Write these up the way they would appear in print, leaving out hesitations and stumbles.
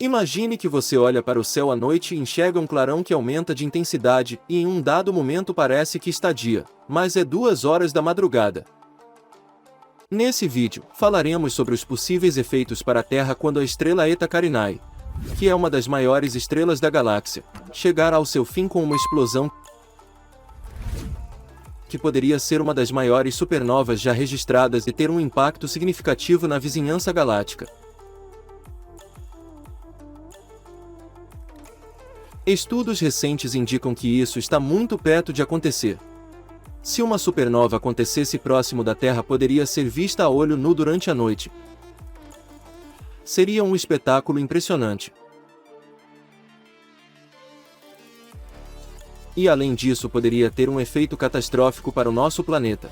Imagine que você olha para o céu à noite e enxerga um clarão que aumenta de intensidade e em um dado momento parece que está dia, mas é 2 horas da madrugada. Nesse vídeo, falaremos sobre os possíveis efeitos para a Terra quando a estrela Eta Carinae, que é uma das maiores estrelas da galáxia, chegar ao seu fim com uma explosão que poderia ser uma das maiores supernovas já registradas e ter um impacto significativo na vizinhança galáctica. Estudos recentes indicam que isso está muito perto de acontecer. Se uma supernova acontecesse próximo da Terra, poderia ser vista a olho nu durante a noite. Seria um espetáculo impressionante. E além disso, poderia ter um efeito catastrófico para o nosso planeta.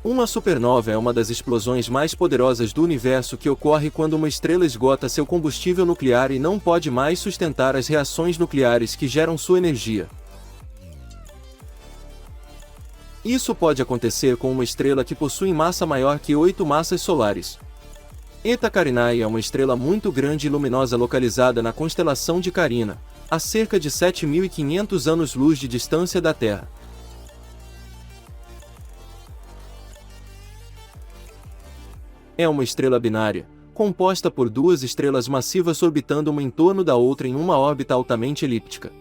Uma supernova é uma das explosões mais poderosas do universo que ocorre quando uma estrela esgota seu combustível nuclear e não pode mais sustentar as reações nucleares que geram sua energia. Isso pode acontecer com uma estrela que possui massa maior que 8 massas solares. Eta Carinae é uma estrela muito grande e luminosa localizada na constelação de Carina, a cerca de 7.500 anos-luz de distância da Terra. É uma estrela binária, composta por 2 estrelas massivas orbitando uma em torno da outra em uma órbita altamente elíptica.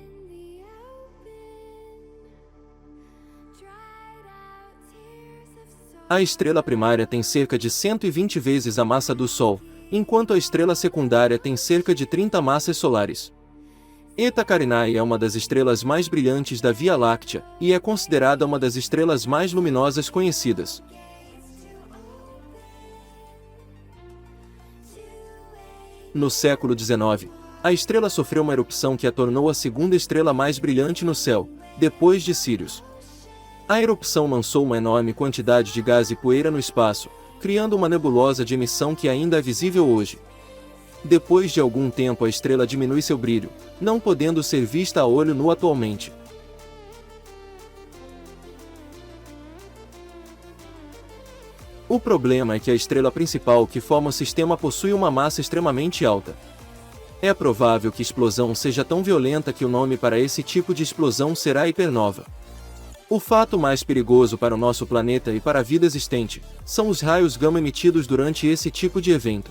A estrela primária tem cerca de 120 vezes a massa do Sol, enquanto a estrela secundária tem cerca de 30 massas solares. Eta Carinae é uma das estrelas mais brilhantes da Via Láctea, e é considerada uma das estrelas mais luminosas conhecidas. No século XIX, a estrela sofreu uma erupção que a tornou a segunda estrela mais brilhante no céu, depois de Sirius. A erupção lançou uma enorme quantidade de gás e poeira no espaço, criando uma nebulosa de emissão que ainda é visível hoje. Depois de algum tempo, a estrela diminui seu brilho, não podendo ser vista a olho nu atualmente. O problema é que a estrela principal que forma o sistema possui uma massa extremamente alta. É provável que a explosão seja tão violenta que o nome para esse tipo de explosão será hipernova. O fato mais perigoso para o nosso planeta e para a vida existente são os raios gama emitidos durante esse tipo de evento.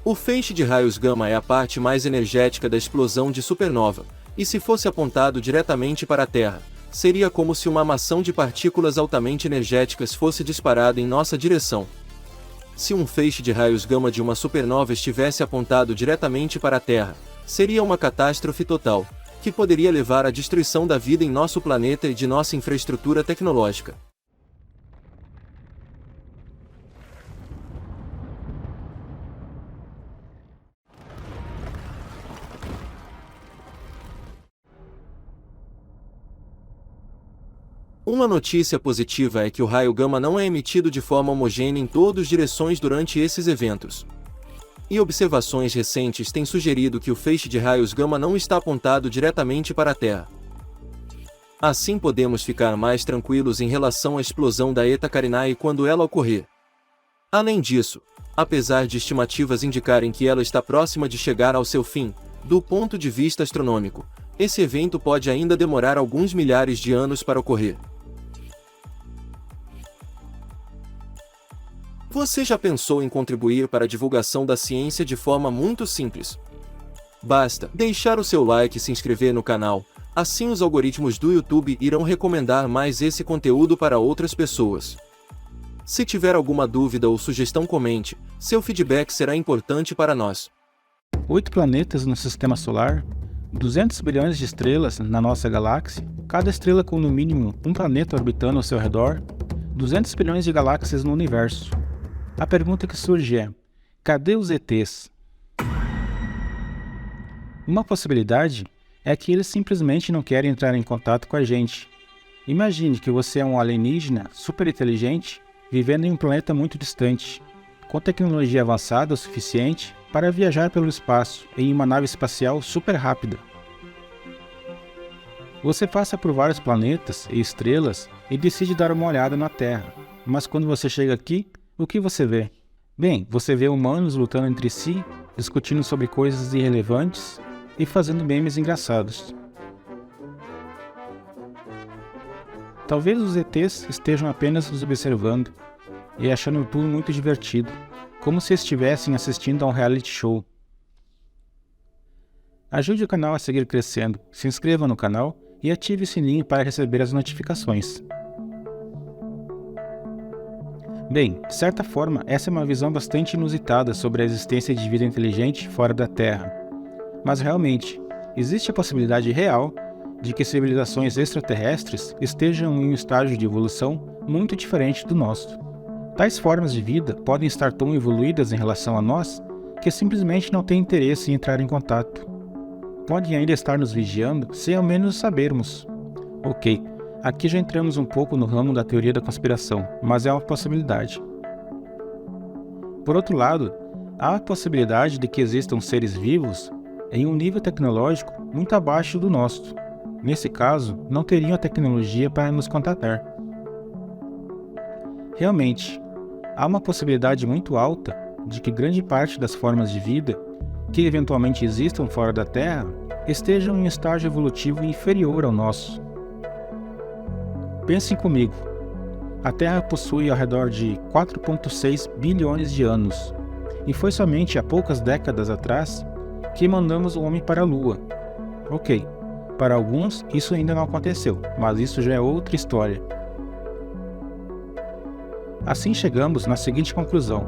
O feixe de raios gama é a parte mais energética da explosão de supernova, e se fosse apontado diretamente para a Terra, seria como se uma maçã de partículas altamente energéticas fosse disparada em nossa direção. Se um feixe de raios gama de uma supernova estivesse apontado diretamente para a Terra, seria uma catástrofe total, que poderia levar à destruição da vida em nosso planeta e de nossa infraestrutura tecnológica. Uma notícia positiva é que o raio gama não é emitido de forma homogênea em todas as direções durante esses eventos. E observações recentes têm sugerido que o feixe de raios gama não está apontado diretamente para a Terra. Assim podemos ficar mais tranquilos em relação à explosão da Eta Carinae quando ela ocorrer. Além disso, apesar de estimativas indicarem que ela está próxima de chegar ao seu fim, do ponto de vista astronômico, esse evento pode ainda demorar alguns milhares de anos para ocorrer. Você já pensou em contribuir para a divulgação da ciência de forma muito simples? Basta deixar o seu like e se inscrever no canal, assim os algoritmos do YouTube irão recomendar mais esse conteúdo para outras pessoas. Se tiver alguma dúvida ou sugestão, comente, seu feedback será importante para nós. 8 planetas no Sistema Solar, 200 bilhões de estrelas na nossa galáxia, cada estrela com no mínimo um planeta orbitando ao seu redor, 200 bilhões de galáxias no universo. A pergunta que surge é: cadê os ETs? Uma possibilidade é que eles simplesmente não querem entrar em contato com a gente. Imagine que você é um alienígena super inteligente vivendo em um planeta muito distante, com tecnologia avançada o suficiente para viajar pelo espaço em uma nave espacial super rápida. Você passa por vários planetas e estrelas e decide dar uma olhada na Terra, mas quando você chega aqui, o que você vê? Bem, você vê humanos lutando entre si discutindo sobre coisas irrelevantes e fazendo memes engraçados. Talvez os ETs estejam apenas nos observando e achando tudo muito divertido, como se estivessem assistindo a um reality show. Ajude o canal a seguir crescendo, se inscreva no canal e ative o sininho para receber as notificações. Bem, de certa forma, essa é uma visão bastante inusitada sobre a existência de vida inteligente fora da Terra. Mas realmente, existe a possibilidade real de que civilizações extraterrestres estejam em um estágio de evolução muito diferente do nosso. Tais formas de vida podem estar tão evoluídas em relação a nós que simplesmente não têm interesse em entrar em contato. Podem ainda estar nos vigiando sem ao menos sabermos. Ok, aqui já entramos um pouco no ramo da teoria da conspiração, mas é uma possibilidade. Por outro lado, há a possibilidade de que existam seres vivos em um nível tecnológico muito abaixo do nosso. Nesse caso, não teriam a tecnologia para nos contatar. Realmente, há uma possibilidade muito alta de que grande parte das formas de vida que eventualmente existam fora da Terra estejam em um estágio evolutivo inferior ao nosso. Pensem comigo, a Terra possui ao redor de 4,6 bilhões de anos, e foi somente há poucas décadas atrás que mandamos o homem para a Lua. Ok, para alguns isso ainda não aconteceu, mas isso já é outra história. Assim chegamos na seguinte conclusão: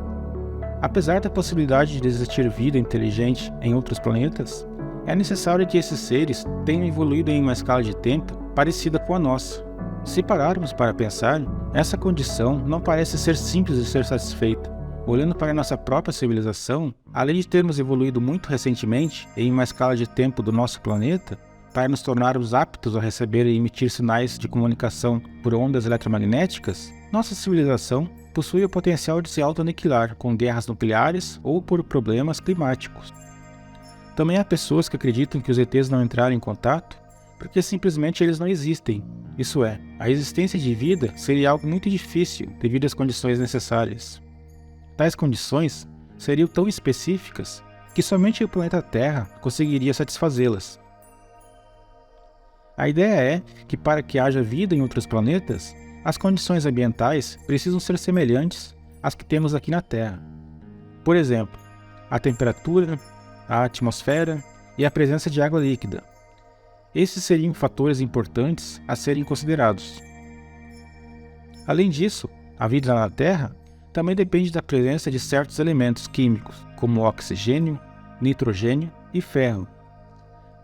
apesar da possibilidade de existir vida inteligente em outros planetas, é necessário que esses seres tenham evoluído em uma escala de tempo parecida com a nossa. Se pararmos para pensar, essa condição não parece ser simples de ser satisfeita. Olhando para nossa própria civilização, além de termos evoluído muito recentemente em uma escala de tempo do nosso planeta, para nos tornarmos aptos a receber e emitir sinais de comunicação por ondas eletromagnéticas, nossa civilização possui o potencial de se autoaniquilar com guerras nucleares ou por problemas climáticos. Também há pessoas que acreditam que os ETs não entraram em contato porque simplesmente eles não existem. Isso é, a existência de vida seria algo muito difícil devido às condições necessárias. Tais condições seriam tão específicas que somente o planeta Terra conseguiria satisfazê-las. A ideia é que para que haja vida em outros planetas, as condições ambientais precisam ser semelhantes às que temos aqui na Terra. Por exemplo, a temperatura, a atmosfera e a presença de água líquida. Esses seriam fatores importantes a serem considerados. Além disso, a vida na Terra também depende da presença de certos elementos químicos, como oxigênio, nitrogênio e ferro.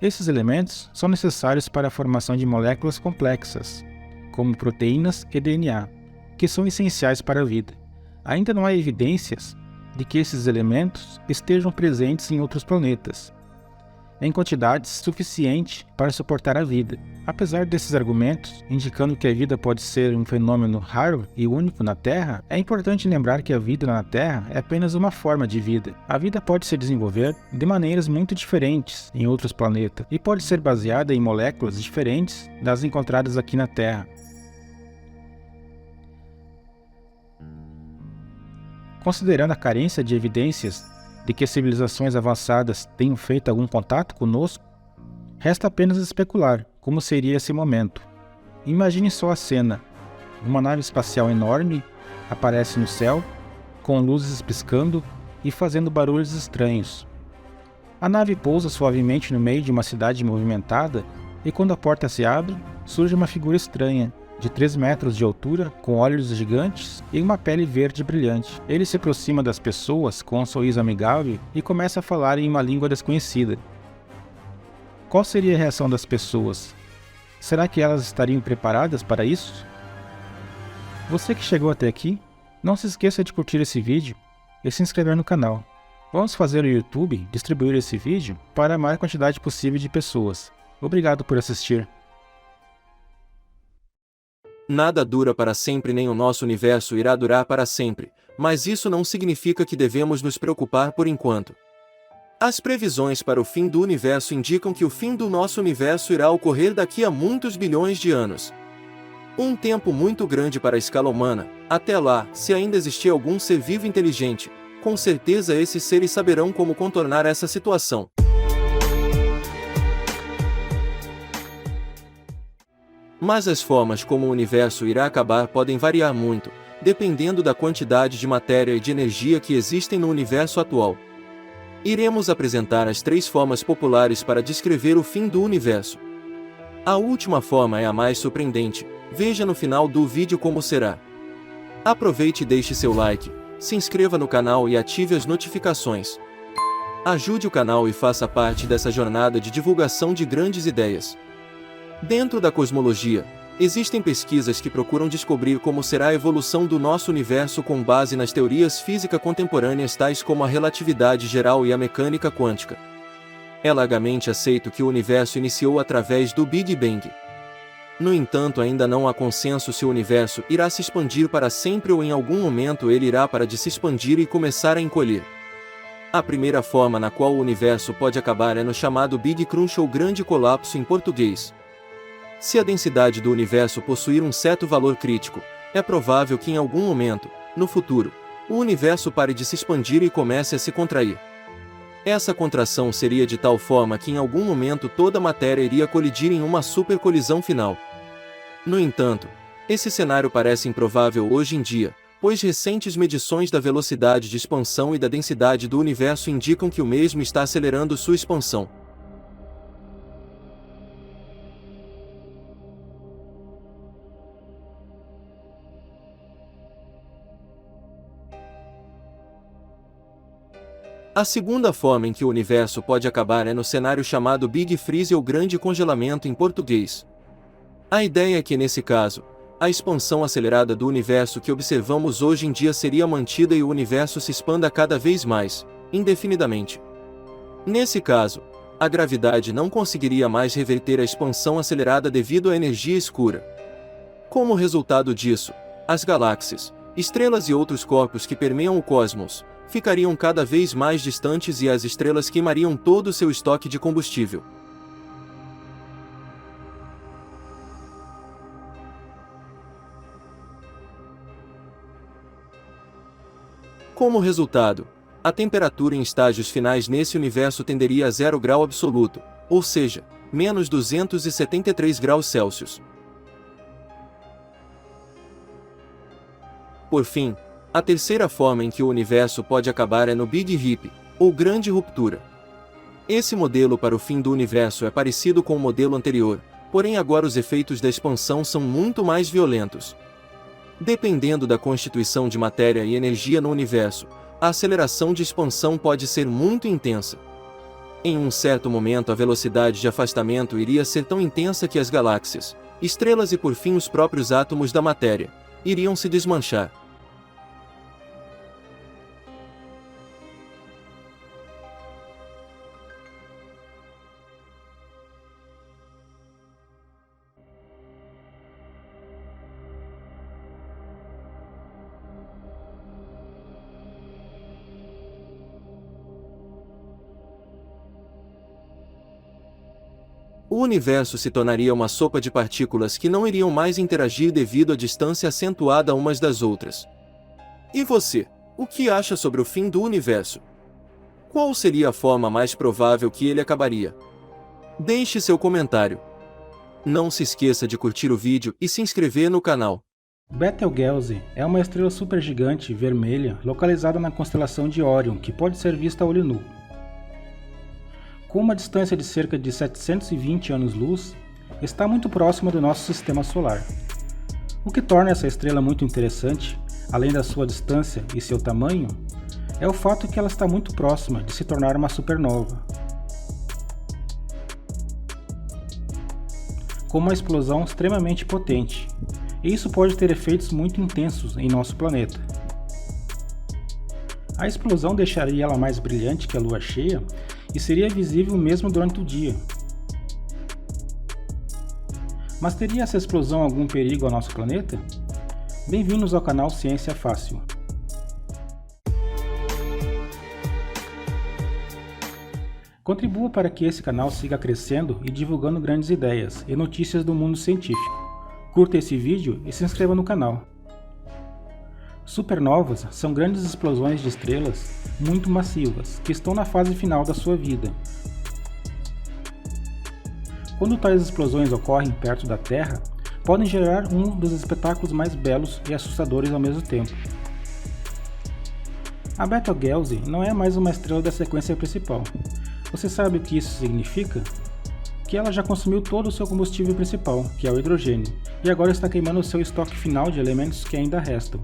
Esses elementos são necessários para a formação de moléculas complexas, como proteínas e DNA, que são essenciais para a vida. Ainda não há evidências de que esses elementos estejam presentes em outros planetas, em quantidades suficientes para suportar a vida. Apesar desses argumentos, indicando que a vida pode ser um fenômeno raro e único na Terra, é importante lembrar que a vida na Terra é apenas uma forma de vida. A vida pode se desenvolver de maneiras muito diferentes em outros planetas e pode ser baseada em moléculas diferentes das encontradas aqui na Terra. Considerando a carência de evidências de que civilizações avançadas tenham feito algum contato conosco, resta apenas especular como seria esse momento. Imagine só a cena: uma nave espacial enorme aparece no céu, com luzes piscando e fazendo barulhos estranhos. A nave pousa suavemente no meio de uma cidade movimentada e quando a porta se abre, surge uma figura estranha, de 3 metros de altura, com olhos gigantes e uma pele verde brilhante. Ele se aproxima das pessoas com um sorriso amigável e começa a falar em uma língua desconhecida. Qual seria a reação das pessoas? Será que elas estariam preparadas para isso? Você que chegou até aqui, não se esqueça de curtir esse vídeo e se inscrever no canal. Vamos fazer o YouTube distribuir esse vídeo para a maior quantidade possível de pessoas. Obrigado por assistir. Nada dura para sempre, nem o nosso universo irá durar para sempre, mas isso não significa que devemos nos preocupar por enquanto. As previsões para o fim do universo indicam que o fim do nosso universo irá ocorrer daqui a muitos bilhões de anos. Um tempo muito grande para a escala humana. Até lá, se ainda existir algum ser vivo inteligente, Com certeza esses seres saberão como contornar essa situação. Mas as formas como o universo irá acabar podem variar muito, dependendo da quantidade de matéria e de energia que existem no universo atual. Iremos apresentar as 3 formas populares para descrever o fim do universo. A última forma é a mais surpreendente, veja no final do vídeo como será. Aproveite e deixe seu like, se inscreva no canal e ative as notificações. Ajude o canal e faça parte dessa jornada de divulgação de grandes ideias. Dentro da cosmologia, existem pesquisas que procuram descobrir como será a evolução do nosso universo com base nas teorias físicas contemporâneas tais como a relatividade geral e a mecânica quântica. É largamente aceito que o universo iniciou através do Big Bang. No entanto, ainda não há consenso se o universo irá se expandir para sempre ou em algum momento ele irá parar de se expandir e começar a encolher. A primeira forma na qual o universo pode acabar é no chamado Big Crunch ou Grande Colapso em português. Se a densidade do universo possuir um certo valor crítico, é provável que em algum momento, no futuro, o universo pare de se expandir e comece a se contrair. Essa contração seria de tal forma que em algum momento toda a matéria iria colidir em uma supercolisão final. No entanto, esse cenário parece improvável hoje em dia, pois recentes medições da velocidade de expansão e da densidade do universo indicam que o mesmo está acelerando sua expansão. A segunda forma em que o universo pode acabar é no cenário chamado Big Freeze ou Grande Congelamento em português. A ideia é que nesse caso, a expansão acelerada do universo que observamos hoje em dia seria mantida e o universo se expanda cada vez mais, indefinidamente. Nesse caso, a gravidade não conseguiria mais reverter a expansão acelerada devido à energia escura. Como resultado disso, as galáxias, estrelas e outros corpos que permeiam o cosmos, ficariam cada vez mais distantes e as estrelas queimariam todo o seu estoque de combustível. Como resultado, a temperatura em estágios finais nesse universo tenderia a 0 grau absoluto, ou seja, menos 273 graus Celsius. Por fim, a terceira forma em que o universo pode acabar é no Big Rip, ou Grande Ruptura. Esse modelo para o fim do universo é parecido com o modelo anterior, porém agora os efeitos da expansão são muito mais violentos. Dependendo da constituição de matéria e energia no universo, a aceleração de expansão pode ser muito intensa. Em um certo momento a velocidade de afastamento iria ser tão intensa que as galáxias, estrelas e por fim os próprios átomos da matéria, iriam se desmanchar. O universo se tornaria uma sopa de partículas que não iriam mais interagir devido à distância acentuada umas das outras. E você, o que acha sobre o fim do universo? Qual seria a forma mais provável que ele acabaria? Deixe seu comentário. Não se esqueça de curtir o vídeo e se inscrever no canal. Betelgeuse é uma estrela supergigante vermelha localizada na constelação de Órion que pode ser vista a olho nu. Com uma distância de cerca de 720 anos-luz, está muito próxima do nosso sistema solar. O que torna essa estrela muito interessante, além da sua distância e seu tamanho, é o fato que ela está muito próxima de se tornar uma supernova, com uma explosão extremamente potente, e isso pode ter efeitos muito intensos em nosso planeta. A explosão deixaria ela mais brilhante que a lua cheia e seria visível mesmo durante o dia. Mas teria essa explosão algum perigo ao nosso planeta? Bem-vindos ao canal Ciência Fácil. Contribua para que esse canal siga crescendo e divulgando grandes ideias e notícias do mundo científico. Curta esse vídeo e se inscreva no canal. Supernovas são grandes explosões de estrelas muito massivas que estão na fase final da sua vida. Quando tais explosões ocorrem perto da Terra, podem gerar um dos espetáculos mais belos e assustadores ao mesmo tempo. A Betelgeuse não é mais uma estrela da sequência principal. Você sabe o que isso significa? Que ela já consumiu todo o seu combustível principal, que é o hidrogênio, e agora está queimando o seu estoque final de elementos que ainda restam.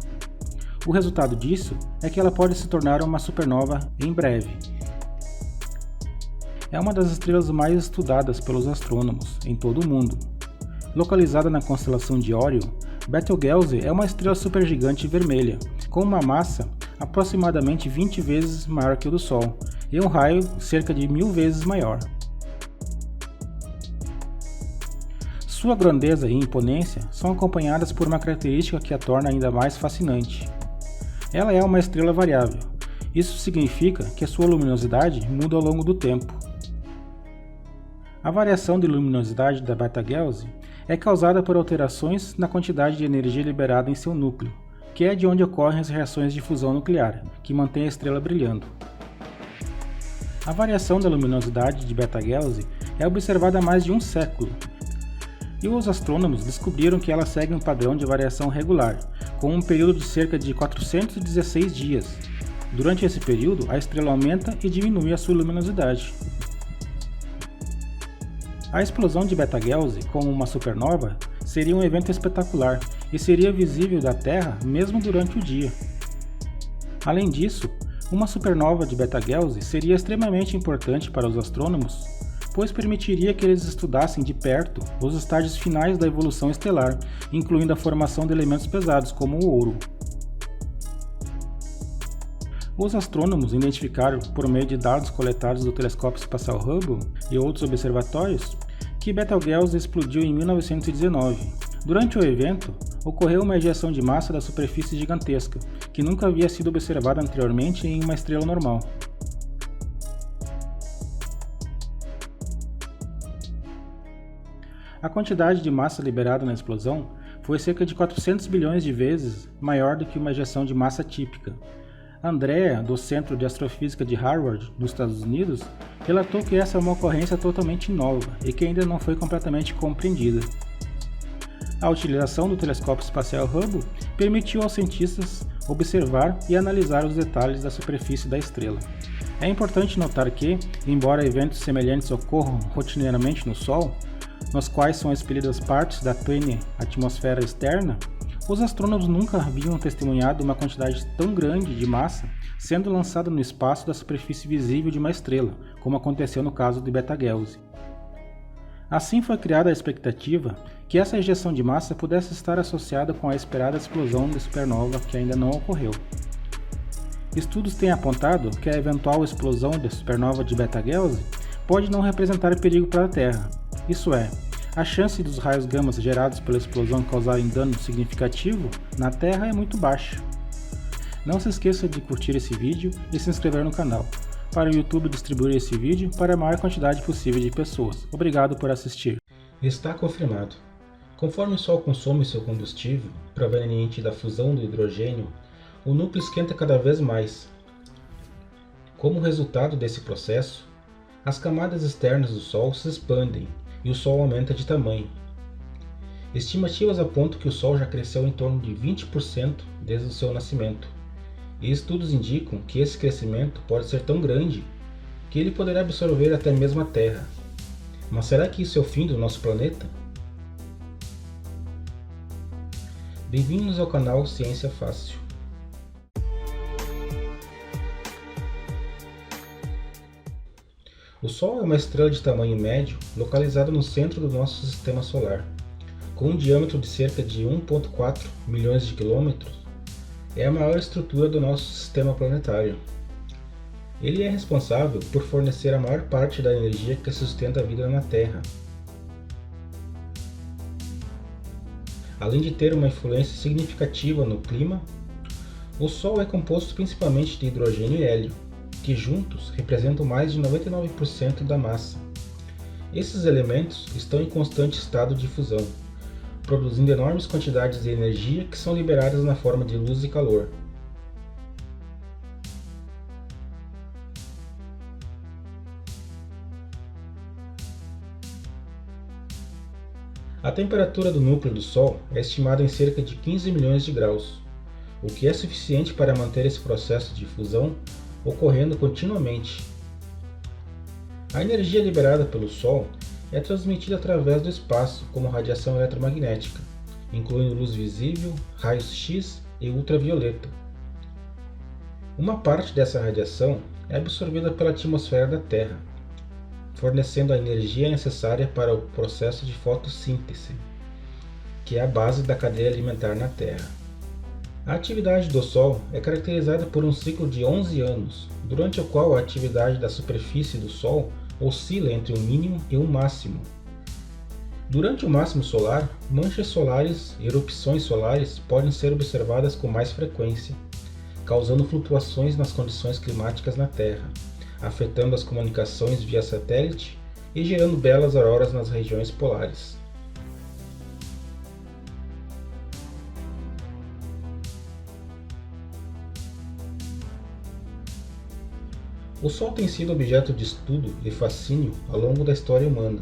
O resultado disso é que ela pode se tornar uma supernova em breve. É uma das estrelas mais estudadas pelos astrônomos em todo o mundo. Localizada na constelação de Órion, Betelgeuse é uma estrela supergigante vermelha, com uma massa aproximadamente 20 vezes maior que o do Sol e um raio cerca de 1000 vezes maior. Sua grandeza e imponência são acompanhadas por uma característica que a torna ainda mais fascinante. Ela é uma estrela variável. Isso significa que a sua luminosidade muda ao longo do tempo. A variação de luminosidade da Betelgeuse é causada por alterações na quantidade de energia liberada em seu núcleo, que é de onde ocorrem as reações de fusão nuclear, que mantém a estrela brilhando. A variação da luminosidade de Betelgeuse é observada há mais de um século, e os astrônomos descobriram que ela segue um padrão de variação regular, com um período de cerca de 416 dias. Durante esse período, a estrela aumenta e diminui a sua luminosidade. A explosão de Betelgeuse como uma supernova seria um evento espetacular e seria visível da Terra mesmo durante o dia. Além disso, uma supernova de Betelgeuse seria extremamente importante para os astrônomos, pois permitiria que eles estudassem de perto os estágios finais da evolução estelar, incluindo a formação de elementos pesados como o ouro. Os astrônomos identificaram, por meio de dados coletados do telescópio espacial Hubble e outros observatórios, que Betelgeuse explodiu em 1919. Durante o evento, ocorreu uma ejeção de massa da superfície gigantesca, que nunca havia sido observada anteriormente em uma estrela normal. A quantidade de massa liberada na explosão foi cerca de 400 bilhões de vezes maior do que uma ejeção de massa típica. Andrea, do Centro de Astrofísica de Harvard, nos Estados Unidos, relatou que essa é uma ocorrência totalmente nova e que ainda não foi completamente compreendida. A utilização do telescópio espacial Hubble permitiu aos cientistas observar e analisar os detalhes da superfície da estrela. É importante notar que, embora eventos semelhantes ocorram rotineiramente no Sol, nos quais são expelidas partes da tênue atmosfera externa, os astrônomos nunca haviam testemunhado uma quantidade tão grande de massa sendo lançada no espaço da superfície visível de uma estrela, como aconteceu no caso de Betelgeuse. Assim foi criada a expectativa que essa ejeção de massa pudesse estar associada com a esperada explosão de supernova que ainda não ocorreu. Estudos têm apontado que a eventual explosão de supernova de Betelgeuse pode não representar perigo para a Terra, isso é, a chance dos raios gama gerados pela explosão causarem dano significativo na Terra é muito baixa. Não se esqueça de curtir esse vídeo e se inscrever no canal, para o YouTube distribuir esse vídeo para a maior quantidade possível de pessoas. Obrigado por assistir. Está confirmado. Conforme o Sol consome seu combustível, proveniente da fusão do hidrogênio, o núcleo esquenta cada vez mais. Como resultado desse processo, as camadas externas do Sol se expandem e o Sol aumenta de tamanho. Estimativas apontam que o Sol já cresceu em torno de 20% desde o seu nascimento, e estudos indicam que esse crescimento pode ser tão grande que ele poderá absorver até mesmo a Terra. Mas será que isso é o fim do nosso planeta? Bem-vindos ao canal Ciência Fácil. O Sol é uma estrela de tamanho médio localizada no centro do nosso sistema solar. Com um diâmetro de cerca de 1,4 milhões de quilômetros, é a maior estrutura do nosso sistema planetário. Ele é responsável por fornecer a maior parte da energia que sustenta a vida na Terra. Além de ter uma influência significativa no clima, o Sol é composto principalmente de hidrogênio e hélio, que juntos representam mais de 99% da massa. Esses elementos estão em constante estado de fusão, produzindo enormes quantidades de energia que são liberadas na forma de luz e calor. A temperatura do núcleo do Sol é estimada em cerca de 15 milhões de graus, o que é suficiente para manter esse processo de fusão ocorrendo continuamente. A energia liberada pelo Sol é transmitida através do espaço como radiação eletromagnética, incluindo luz visível, raios X e ultravioleta. Uma parte dessa radiação é absorvida pela atmosfera da Terra, fornecendo a energia necessária para o processo de fotossíntese, que é a base da cadeia alimentar na Terra. A atividade do Sol é caracterizada por um ciclo de 11 anos, durante o qual a atividade da superfície do Sol oscila entre um mínimo e um máximo. Durante o máximo solar, manchas solares e erupções solares podem ser observadas com mais frequência, causando flutuações nas condições climáticas na Terra, afetando as comunicações via satélite e gerando belas auroras nas regiões polares. O Sol tem sido objeto de estudo e fascínio ao longo da história humana.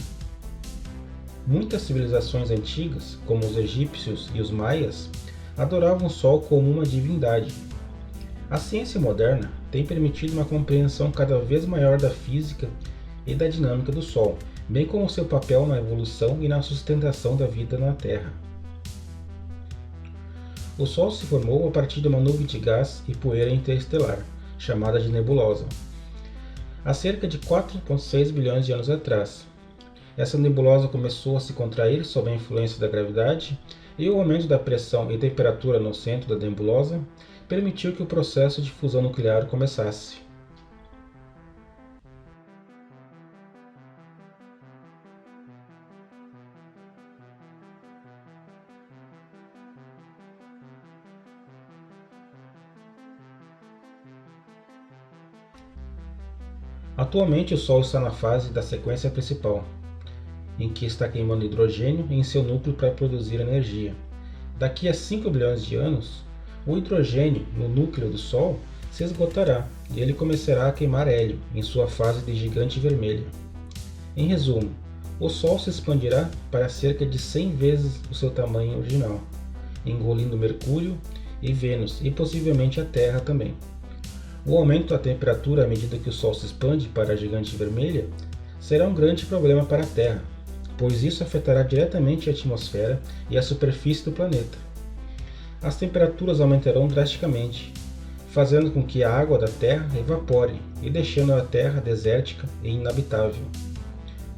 Muitas civilizações antigas, como os egípcios e os maias, adoravam o Sol como uma divindade. A ciência moderna tem permitido uma compreensão cada vez maior da física e da dinâmica do Sol, bem como seu papel na evolução e na sustentação da vida na Terra. O Sol se formou a partir de uma nuvem de gás e poeira interestelar, chamada de nebulosa, há cerca de 4,6 bilhões de anos atrás. Essa nebulosa começou a se contrair sob a influência da gravidade e o aumento da pressão e temperatura no centro da nebulosa permitiu que o processo de fusão nuclear começasse. Atualmente o Sol está na fase da sequência principal, em que está queimando hidrogênio em seu núcleo para produzir energia. Daqui a 5 bilhões de anos, o hidrogênio no núcleo do Sol se esgotará e ele começará a queimar hélio em sua fase de gigante vermelha. Em resumo, o Sol se expandirá para cerca de 100 vezes o seu tamanho original, engolindo Mercúrio e Vênus e possivelmente a Terra também. O aumento da temperatura à medida que o Sol se expande para a gigante vermelha será um grande problema para a Terra, pois isso afetará diretamente a atmosfera e a superfície do planeta. As temperaturas aumentarão drasticamente, fazendo com que a água da Terra evapore e deixando a Terra desértica e inabitável.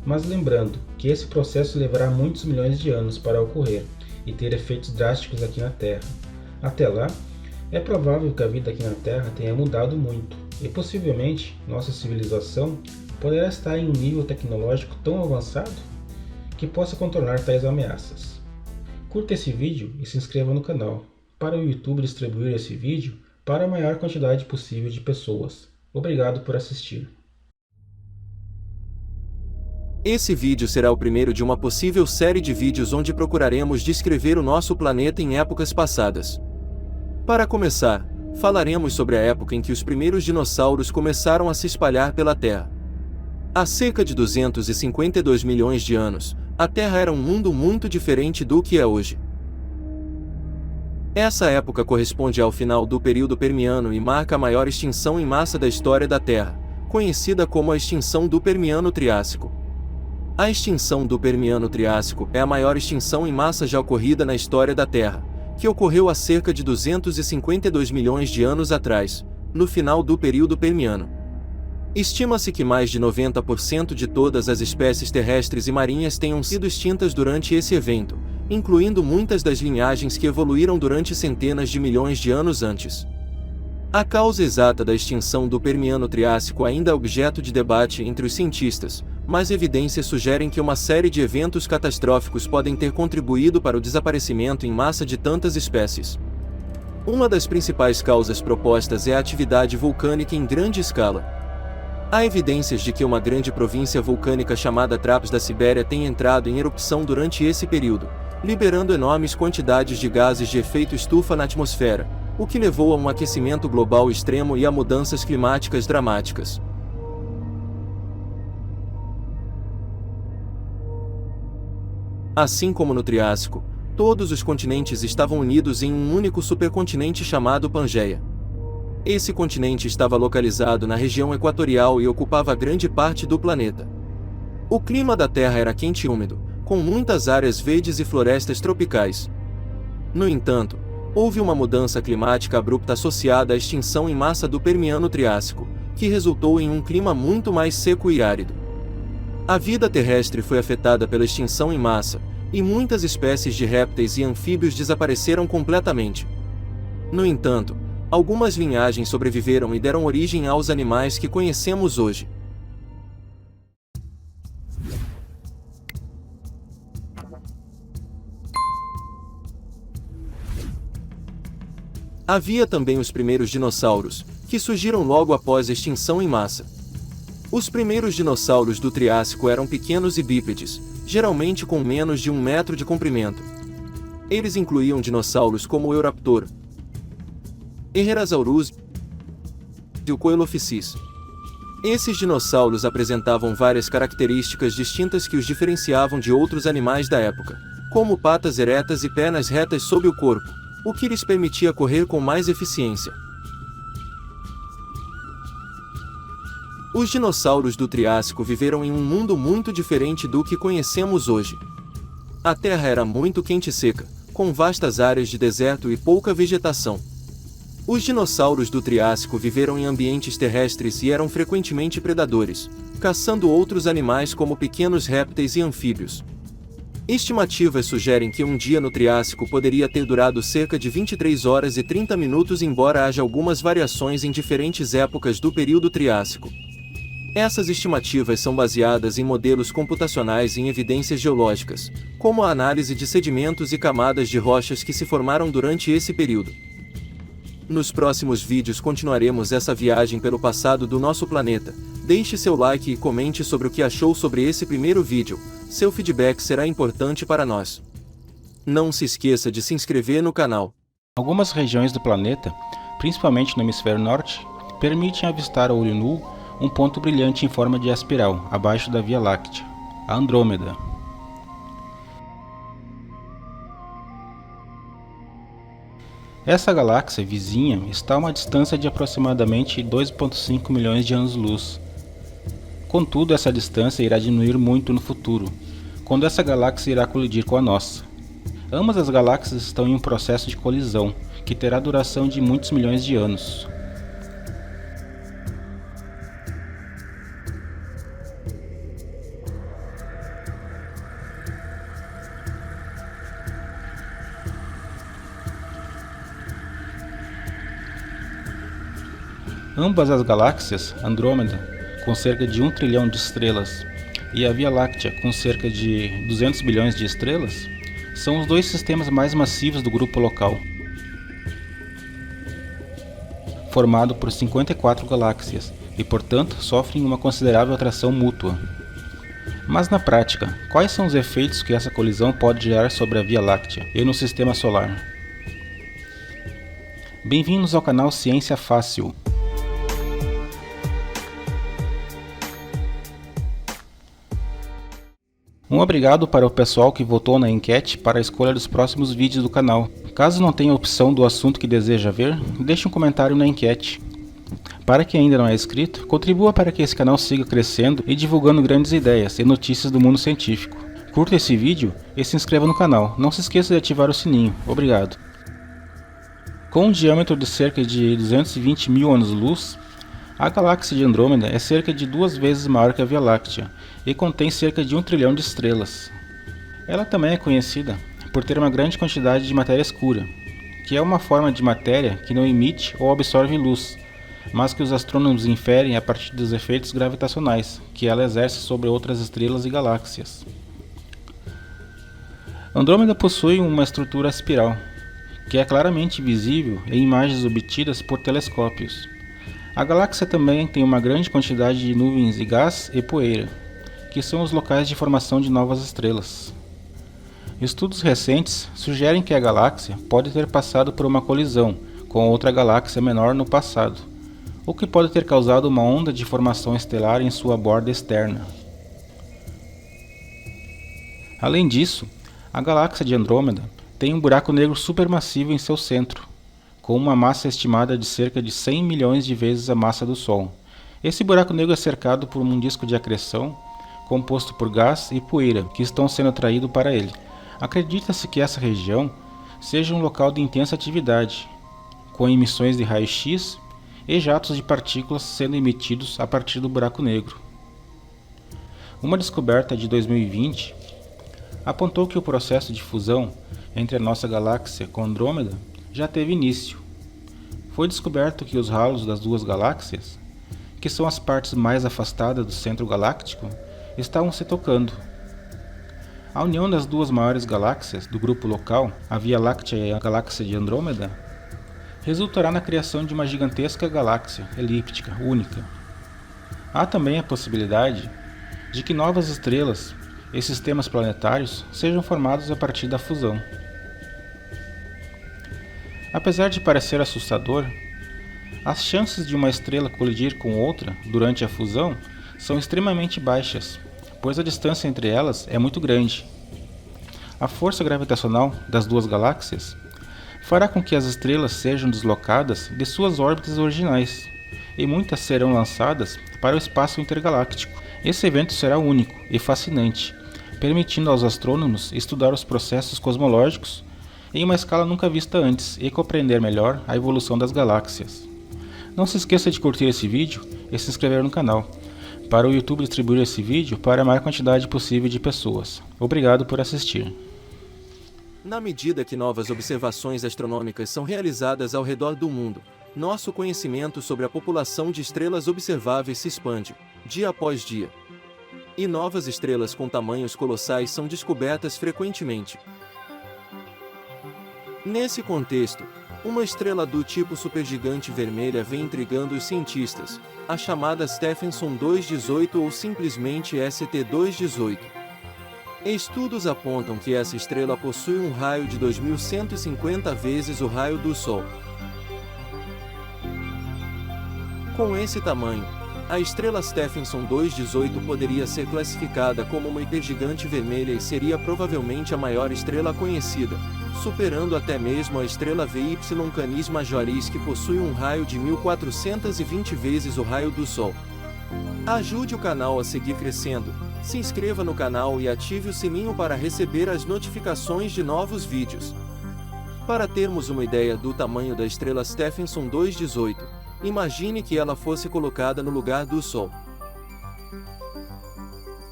Mas lembrando que esse processo levará muitos milhões de anos para ocorrer e ter efeitos drásticos aqui na Terra. Até lá, é provável que a vida aqui na Terra tenha mudado muito e possivelmente nossa civilização poderá estar em um nível tecnológico tão avançado que possa contornar tais ameaças. Curta esse vídeo e se inscreva no canal para o YouTube distribuir esse vídeo para a maior quantidade possível de pessoas. Obrigado por assistir. Esse vídeo será o primeiro de uma possível série de vídeos onde procuraremos descrever o nosso planeta em épocas passadas. Para começar, falaremos sobre a época em que os primeiros dinossauros começaram a se espalhar pela Terra. Há cerca de 252 milhões de anos, a Terra era um mundo muito diferente do que é hoje. Essa época corresponde ao final do período Permiano e marca a maior extinção em massa da história da Terra, conhecida como a extinção do Permiano-Triássico. A extinção do Permiano-Triássico é a maior extinção em massa já ocorrida na história da Terra, que ocorreu há cerca de 252 milhões de anos atrás, no final do período Permiano. Estima-se que mais de 90% de todas as espécies terrestres e marinhas tenham sido extintas durante esse evento, incluindo muitas das linhagens que evoluíram durante centenas de milhões de anos antes. A causa exata da extinção do Permiano-Triássico ainda é objeto de debate entre os cientistas, mas evidências sugerem que uma série de eventos catastróficos podem ter contribuído para o desaparecimento em massa de tantas espécies. Uma das principais causas propostas é a atividade vulcânica em grande escala. Há evidências de que uma grande província vulcânica chamada Traps da Sibéria tenha entrado em erupção durante esse período, liberando enormes quantidades de gases de efeito estufa na atmosfera, o que levou a um aquecimento global extremo e a mudanças climáticas dramáticas. Assim como no Triássico, todos os continentes estavam unidos em um único supercontinente chamado Pangeia. Esse continente estava localizado na região equatorial e ocupava grande parte do planeta. O clima da Terra era quente e úmido, com muitas áreas verdes e florestas tropicais. No entanto, houve uma mudança climática abrupta associada à extinção em massa do Permiano-Triássico, que resultou em um clima muito mais seco e árido. A vida terrestre foi afetada pela extinção em massa, e muitas espécies de répteis e anfíbios desapareceram completamente. No entanto, algumas linhagens sobreviveram e deram origem aos animais que conhecemos hoje. Havia também os primeiros dinossauros, que surgiram logo após a extinção em massa. Os primeiros dinossauros do Triássico eram pequenos e bípedes, geralmente com menos de 1 metro de comprimento. Eles incluíam dinossauros como o Euraptor, Herrerasaurus e o Coelophysis. Esses dinossauros apresentavam várias características distintas que os diferenciavam de outros animais da época, como patas eretas e pernas retas sob o corpo, o que lhes permitia correr com mais eficiência. Os dinossauros do Triássico viveram em um mundo muito diferente do que conhecemos hoje. A Terra era muito quente e seca, com vastas áreas de deserto e pouca vegetação. Os dinossauros do Triássico viveram em ambientes terrestres e eram frequentemente predadores, caçando outros animais como pequenos répteis e anfíbios. Estimativas sugerem que um dia no Triássico poderia ter durado cerca de 23 horas e 30 minutos, embora haja algumas variações em diferentes épocas do período Triássico. Essas estimativas são baseadas em modelos computacionais e em evidências geológicas, como a análise de sedimentos e camadas de rochas que se formaram durante esse período. Nos próximos vídeos continuaremos essa viagem pelo passado do nosso planeta. Deixe seu like e comente sobre o que achou sobre esse primeiro vídeo. Seu feedback será importante para nós. Não se esqueça de se inscrever no canal. Algumas regiões do planeta, principalmente no hemisfério norte, permitem avistar a olho nu um ponto brilhante em forma de espiral, abaixo da Via Láctea, a Andrômeda. Essa galáxia vizinha está a uma distância de aproximadamente 2,5 milhões de anos-luz. Contudo, essa distância irá diminuir muito no futuro, quando essa galáxia irá colidir com a nossa. Ambas as galáxias estão em um processo de colisão, que terá duração de muitos milhões de anos. Ambas as galáxias, Andrômeda, com cerca de 1 trilhão de estrelas, e a Via Láctea, com cerca de 200 bilhões de estrelas, são os dois sistemas mais massivos do grupo local, formado por 54 galáxias, e portanto sofrem uma considerável atração mútua. Mas na prática, quais são os efeitos que essa colisão pode gerar sobre a Via Láctea e no Sistema Solar? Bem-vindos ao canal Ciência Fácil. Um obrigado para o pessoal que votou na enquete para a escolha dos próximos vídeos do canal. Caso não tenha opção do assunto que deseja ver, deixe um comentário na enquete. Para quem ainda não é inscrito, contribua para que esse canal siga crescendo e divulgando grandes ideias e notícias do mundo científico. Curta esse vídeo e se inscreva no canal. Não se esqueça de ativar o sininho. Obrigado. Com um diâmetro de cerca de 220 mil anos-luz, a galáxia de Andrômeda é cerca de 2 vezes maior que a Via Láctea e contém cerca de 1 trilhão de estrelas. Ela também é conhecida por ter uma grande quantidade de matéria escura, que é uma forma de matéria que não emite ou absorve luz, mas que os astrônomos inferem a partir dos efeitos gravitacionais que ela exerce sobre outras estrelas e galáxias. Andrômeda possui uma estrutura espiral, que é claramente visível em imagens obtidas por telescópios. A galáxia também tem uma grande quantidade de nuvens de gás e poeira, que são os locais de formação de novas estrelas. Estudos recentes sugerem que a galáxia pode ter passado por uma colisão com outra galáxia menor no passado, o que pode ter causado uma onda de formação estelar em sua borda externa. Além disso, a galáxia de Andrômeda tem um buraco negro supermassivo em seu centro, com uma massa estimada de cerca de 100 milhões de vezes a massa do Sol. Esse buraco negro é cercado por um disco de acreção composto por gás e poeira que estão sendo atraídos para ele. Acredita-se que essa região seja um local de intensa atividade, com emissões de raio-x e jatos de partículas sendo emitidos a partir do buraco negro. Uma descoberta de 2020 apontou que o processo de fusão entre a nossa galáxia com Andrômeda já teve início. Foi descoberto que os halos das duas galáxias, que são as partes mais afastadas do centro galáctico, estavam se tocando. A união das duas maiores galáxias do grupo local, a Via Láctea e a galáxia de Andrômeda, resultará na criação de uma gigantesca galáxia elíptica única. Há também a possibilidade de que novas estrelas e sistemas planetários sejam formados a partir da fusão. Apesar de parecer assustador, as chances de uma estrela colidir com outra durante a fusão são extremamente baixas, pois a distância entre elas é muito grande. A força gravitacional das duas galáxias fará com que as estrelas sejam deslocadas de suas órbitas originais, e muitas serão lançadas para o espaço intergaláctico. Esse evento será único e fascinante, permitindo aos astrônomos estudar os processos cosmológicos em uma escala nunca vista antes e compreender melhor a evolução das galáxias. Não se esqueça de curtir esse vídeo e se inscrever no canal, para o YouTube distribuir esse vídeo para a maior quantidade possível de pessoas. Obrigado por assistir. Na medida que novas observações astronômicas são realizadas ao redor do mundo, nosso conhecimento sobre a população de estrelas observáveis se expande, dia após dia. E novas estrelas com tamanhos colossais são descobertas frequentemente. Nesse contexto, uma estrela do tipo supergigante vermelha vem intrigando os cientistas, a chamada Stephenson 218 ou simplesmente ST218. Estudos apontam que essa estrela possui um raio de 2150 vezes o raio do Sol. Com esse tamanho, a estrela Stephenson 218 poderia ser classificada como uma hipergigante vermelha e seria provavelmente a maior estrela conhecida, superando até mesmo a estrela VY Canis Majoris, que possui um raio de 1420 vezes o raio do Sol. Ajude o canal a seguir crescendo, se inscreva no canal e ative o sininho para receber as notificações de novos vídeos. Para termos uma ideia do tamanho da estrela Stephenson 218, imagine que ela fosse colocada no lugar do Sol.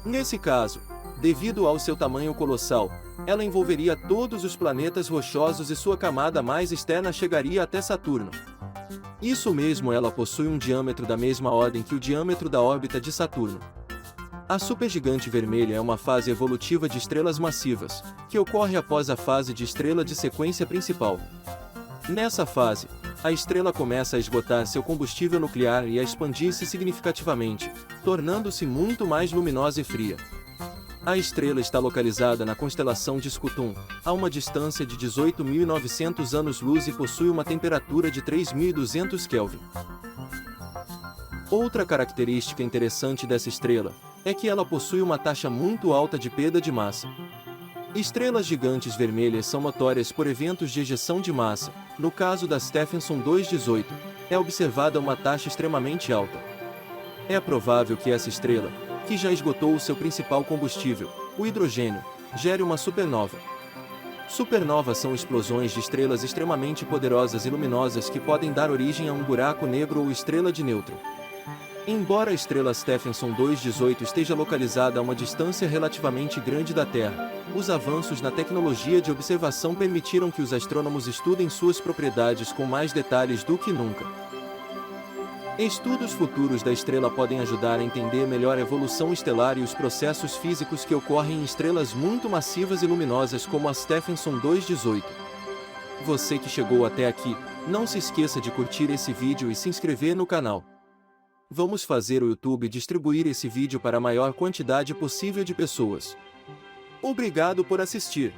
Nesse caso, devido ao seu tamanho colossal, ela envolveria todos os planetas rochosos e sua camada mais externa chegaria até Saturno. Isso mesmo, ela possui um diâmetro da mesma ordem que o diâmetro da órbita de Saturno. A supergigante vermelha é uma fase evolutiva de estrelas massivas, que ocorre após a fase de estrela de sequência principal. Nessa fase, a estrela começa a esgotar seu combustível nuclear e a expandir-se significativamente, tornando-se muito mais luminosa e fria. A estrela está localizada na constelação de Scutum, a uma distância de 18.900 anos-luz e possui uma temperatura de 3.200 Kelvin. Outra característica interessante dessa estrela é que ela possui uma taxa muito alta de perda de massa. Estrelas gigantes vermelhas são notórias por eventos de ejeção de massa. No caso da Stephenson 218, é observada uma taxa extremamente alta. É provável que essa estrela, que já esgotou o seu principal combustível, o hidrogênio, gere uma supernova. Supernovas são explosões de estrelas extremamente poderosas e luminosas que podem dar origem a um buraco negro ou estrela de nêutron. Embora a estrela Stephenson 218 esteja localizada a uma distância relativamente grande da Terra, os avanços na tecnologia de observação permitiram que os astrônomos estudem suas propriedades com mais detalhes do que nunca. Estudos futuros da estrela podem ajudar a entender melhor a evolução estelar e os processos físicos que ocorrem em estrelas muito massivas e luminosas como a Stephenson 218. Você que chegou até aqui, não se esqueça de curtir esse vídeo e se inscrever no canal. Vamos fazer o YouTube distribuir esse vídeo para a maior quantidade possível de pessoas. Obrigado por assistir.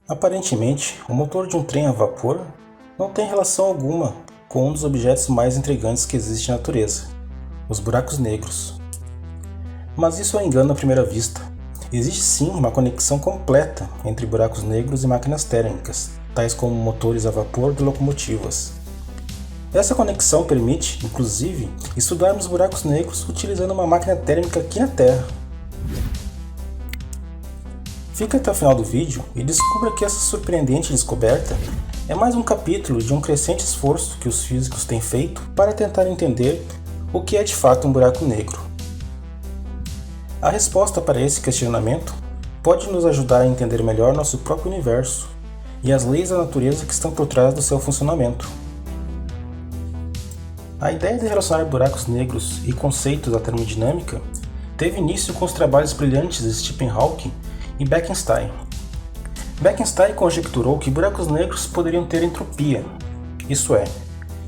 Aparentemente, o motor de um trem a vapor não tem relação alguma com um dos objetos mais intrigantes que existe na natureza, os buracos negros. Mas isso é um engano à primeira vista. Existe sim uma conexão completa entre buracos negros e máquinas térmicas, tais como motores a vapor de locomotivas. Essa conexão permite, inclusive, estudarmos buracos negros utilizando uma máquina térmica aqui na Terra. Fique até o final do vídeo e descubra que essa surpreendente descoberta é mais um capítulo de um crescente esforço que os físicos têm feito para tentar entender o que é de fato um buraco negro. A resposta para esse questionamento pode nos ajudar a entender melhor nosso próprio universo e as leis da natureza que estão por trás do seu funcionamento. A ideia de relacionar buracos negros e conceitos da termodinâmica teve início com os trabalhos brilhantes de Stephen Hawking e Bekenstein. Bekenstein conjecturou que buracos negros poderiam ter entropia, isso é,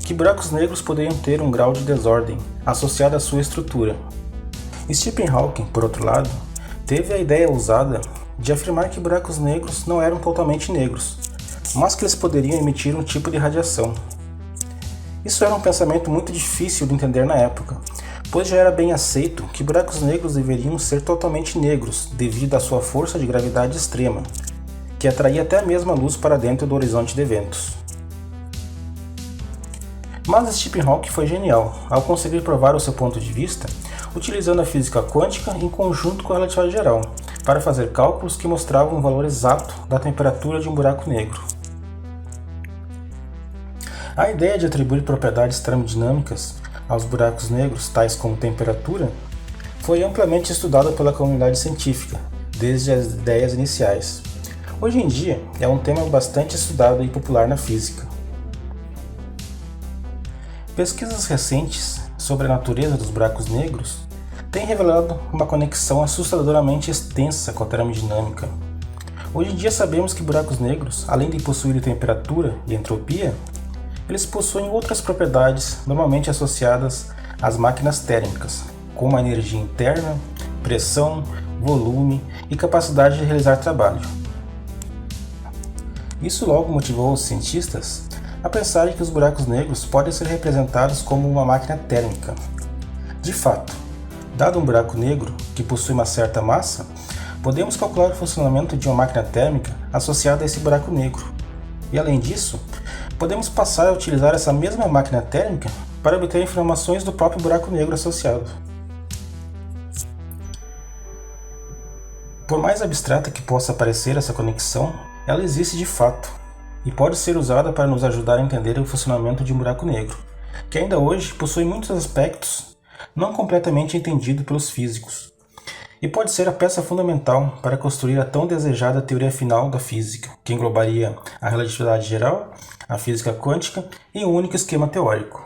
que buracos negros poderiam ter um grau de desordem associado à sua estrutura. Stephen Hawking, por outro lado, teve a ideia ousada de afirmar que buracos negros não eram totalmente negros, mas que eles poderiam emitir um tipo de radiação. Isso era um pensamento muito difícil de entender na época, pois já era bem aceito que buracos negros deveriam ser totalmente negros devido à sua força de gravidade extrema, que atraía até mesmo a luz para dentro do horizonte de eventos. Mas Stephen Hawking foi genial ao conseguir provar o seu ponto de vista utilizando a física quântica em conjunto com a relatividade geral, para fazer cálculos que mostravam o valor exato da temperatura de um buraco negro. A ideia de atribuir propriedades termodinâmicas aos buracos negros, tais como temperatura, foi amplamente estudada pela comunidade científica, desde as ideias iniciais. Hoje em dia, é um tema bastante estudado e popular na física. Pesquisas recentes sobre a natureza dos buracos negros têm revelado uma conexão assustadoramente extensa com a termodinâmica. Hoje em dia sabemos que buracos negros, além de possuírem temperatura e entropia, eles possuem outras propriedades normalmente associadas às máquinas térmicas, como a energia interna, pressão, volume e capacidade de realizar trabalho. Isso logo motivou os cientistas a pensarem que os buracos negros podem ser representados como uma máquina térmica. De fato, dado um buraco negro que possui uma certa massa, podemos calcular o funcionamento de uma máquina térmica associada a esse buraco negro. E além disso, podemos passar a utilizar essa mesma máquina térmica para obter informações do próprio buraco negro associado. Por mais abstrata que possa parecer essa conexão, ela existe de fato e pode ser usada para nos ajudar a entender o funcionamento de um buraco negro, que ainda hoje possui muitos aspectos não completamente entendidos pelos físicos, e pode ser a peça fundamental para construir a tão desejada teoria final da física, que englobaria a relatividade geral, a física quântica em um único esquema teórico.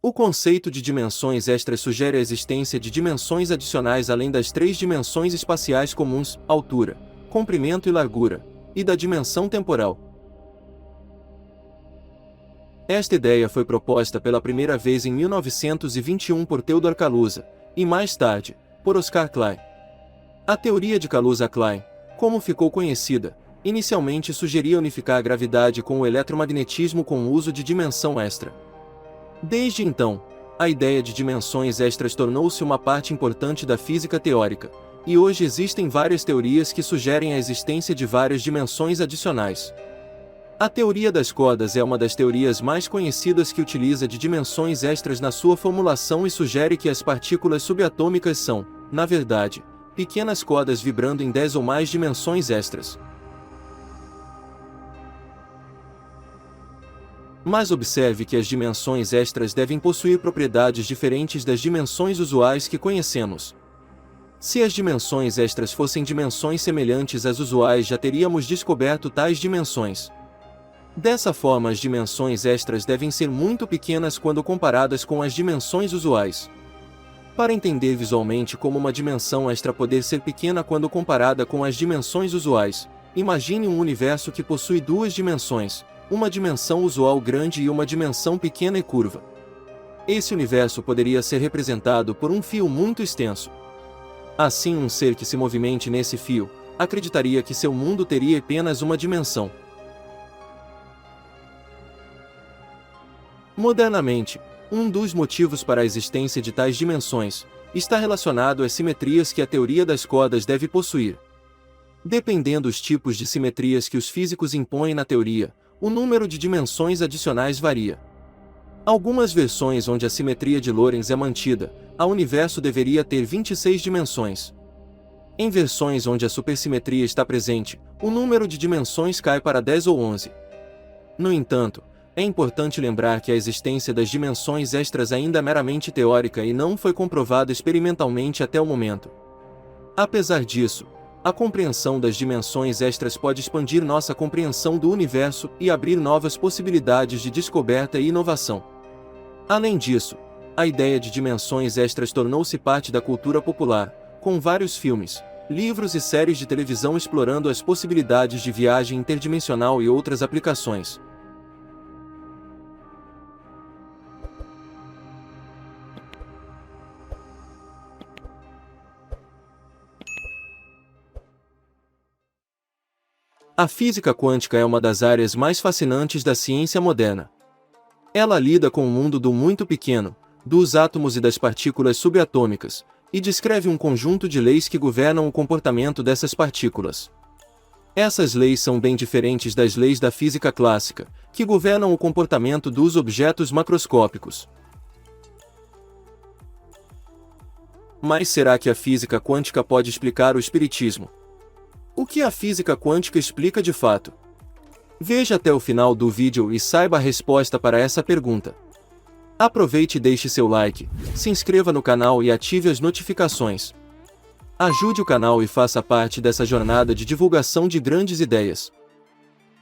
O conceito de dimensões extras sugere a existência de dimensões adicionais além das 3 dimensões espaciais comuns, altura, comprimento e largura, e da dimensão temporal. Esta ideia foi proposta pela primeira vez em 1921 por Theodor Kaluza, e mais tarde, por Oscar Klein. A teoria de Kaluza-Klein, como ficou conhecida, inicialmente sugeria unificar a gravidade com o eletromagnetismo com o uso de dimensão extra. Desde então, a ideia de dimensões extras tornou-se uma parte importante da física teórica, e hoje existem várias teorias que sugerem a existência de várias dimensões adicionais. A teoria das cordas é uma das teorias mais conhecidas que utiliza de dimensões extras na sua formulação e sugere que as partículas subatômicas são, na verdade, pequenas cordas vibrando em 10 ou mais dimensões extras. Mas observe que as dimensões extras devem possuir propriedades diferentes das dimensões usuais que conhecemos. Se as dimensões extras fossem dimensões semelhantes às usuais, já teríamos descoberto tais dimensões. Dessa forma, as dimensões extras devem ser muito pequenas quando comparadas com as dimensões usuais. Para entender visualmente como uma dimensão extra poder ser pequena quando comparada com as dimensões usuais, imagine um universo que possui 2 dimensões, uma dimensão usual grande e uma dimensão pequena e curva. Esse universo poderia ser representado por um fio muito extenso. Assim, um ser que se movimente nesse fio acreditaria que seu mundo teria apenas uma dimensão. Modernamente, um dos motivos para a existência de tais dimensões está relacionado às simetrias que a teoria das cordas deve possuir. Dependendo dos tipos de simetrias que os físicos impõem na teoria, o número de dimensões adicionais varia. Algumas versões onde a simetria de Lorentz é mantida, o universo deveria ter 26 dimensões. Em versões onde a supersimetria está presente, o número de dimensões cai para 10 ou 11. No entanto, é importante lembrar que a existência das dimensões extras ainda é meramente teórica e não foi comprovada experimentalmente até o momento. Apesar disso, a compreensão das dimensões extras pode expandir nossa compreensão do universo e abrir novas possibilidades de descoberta e inovação. Além disso, a ideia de dimensões extras tornou-se parte da cultura popular, com vários filmes, livros e séries de televisão explorando as possibilidades de viagem interdimensional e outras aplicações. A física quântica é uma das áreas mais fascinantes da ciência moderna. Ela lida com o mundo do muito pequeno, dos átomos e das partículas subatômicas, e descreve um conjunto de leis que governam o comportamento dessas partículas. Essas leis são bem diferentes das leis da física clássica, que governam o comportamento dos objetos macroscópicos. Mas será que a física quântica pode explicar o espiritismo? O que a física quântica explica de fato? Veja até o final do vídeo e saiba a resposta para essa pergunta. Aproveite e deixe seu like, se inscreva no canal e ative as notificações. Ajude o canal e faça parte dessa jornada de divulgação de grandes ideias.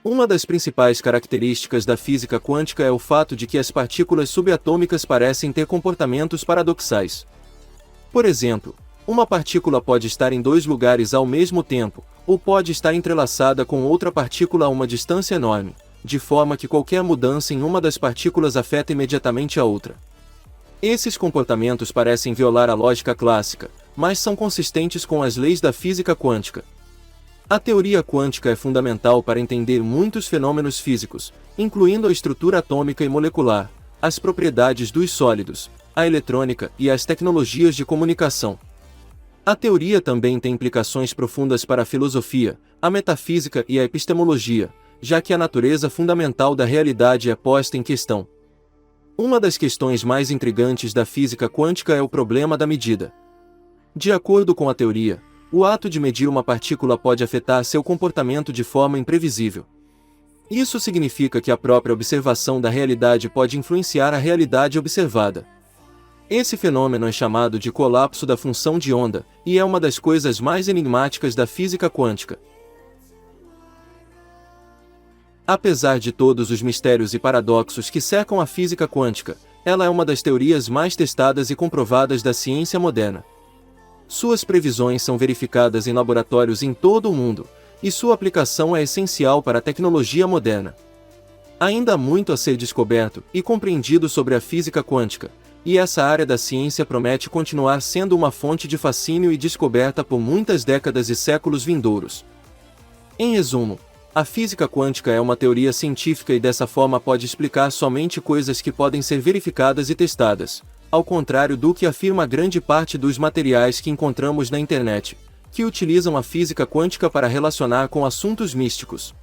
Uma das principais características da física quântica é o fato de que as partículas subatômicas parecem ter comportamentos paradoxais. Por exemplo, uma partícula pode estar em dois lugares ao mesmo tempo, ou pode estar entrelaçada com outra partícula a uma distância enorme, de forma que qualquer mudança em uma das partículas afeta imediatamente a outra. Esses comportamentos parecem violar a lógica clássica, mas são consistentes com as leis da física quântica. A teoria quântica é fundamental para entender muitos fenômenos físicos, incluindo a estrutura atômica e molecular, as propriedades dos sólidos, a eletrônica e as tecnologias de comunicação. A teoria também tem implicações profundas para a filosofia, a metafísica e a epistemologia, já que a natureza fundamental da realidade é posta em questão. Uma das questões mais intrigantes da física quântica é o problema da medida. De acordo com a teoria, o ato de medir uma partícula pode afetar seu comportamento de forma imprevisível. Isso significa que a própria observação da realidade pode influenciar a realidade observada. Esse fenômeno é chamado de colapso da função de onda, e é uma das coisas mais enigmáticas da física quântica. Apesar de todos os mistérios e paradoxos que cercam a física quântica, ela é uma das teorias mais testadas e comprovadas da ciência moderna. Suas previsões são verificadas em laboratórios em todo o mundo, e sua aplicação é essencial para a tecnologia moderna. Ainda há muito a ser descoberto e compreendido sobre a física quântica, e essa área da ciência promete continuar sendo uma fonte de fascínio e descoberta por muitas décadas e séculos vindouros. Em resumo, a física quântica é uma teoria científica e dessa forma pode explicar somente coisas que podem ser verificadas e testadas, ao contrário do que afirma grande parte dos materiais que encontramos na internet, que utilizam a física quântica para relacionar com assuntos místicos.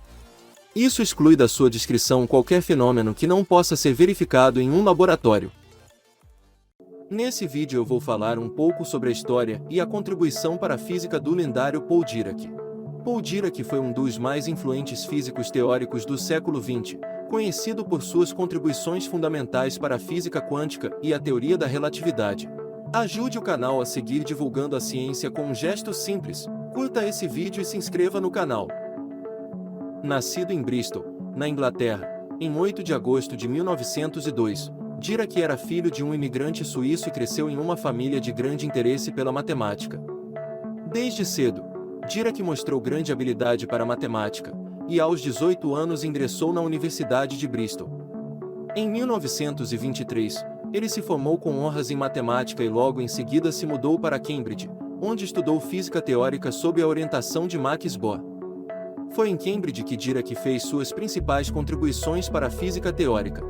Isso exclui da sua descrição qualquer fenômeno que não possa ser verificado em um laboratório. Nesse vídeo eu vou falar um pouco sobre a história e a contribuição para a física do lendário Paul Dirac. Paul Dirac foi um dos mais influentes físicos teóricos do século XX, conhecido por suas contribuições fundamentais para a física quântica e a teoria da relatividade. Ajude o canal a seguir divulgando a ciência com um gesto simples, curta esse vídeo e se inscreva no canal. Nascido em Bristol, na Inglaterra, em 8 de agosto de 1902, Dirac era filho de um imigrante suíço e cresceu em uma família de grande interesse pela matemática. Desde cedo, Dirac mostrou grande habilidade para a matemática, e aos 18 anos ingressou na Universidade de Bristol. Em 1923, ele se formou com honras em matemática e logo em seguida se mudou para Cambridge, onde estudou física teórica sob a orientação de Max Bohr. Foi em Cambridge que Dirac fez suas principais contribuições para a física teórica.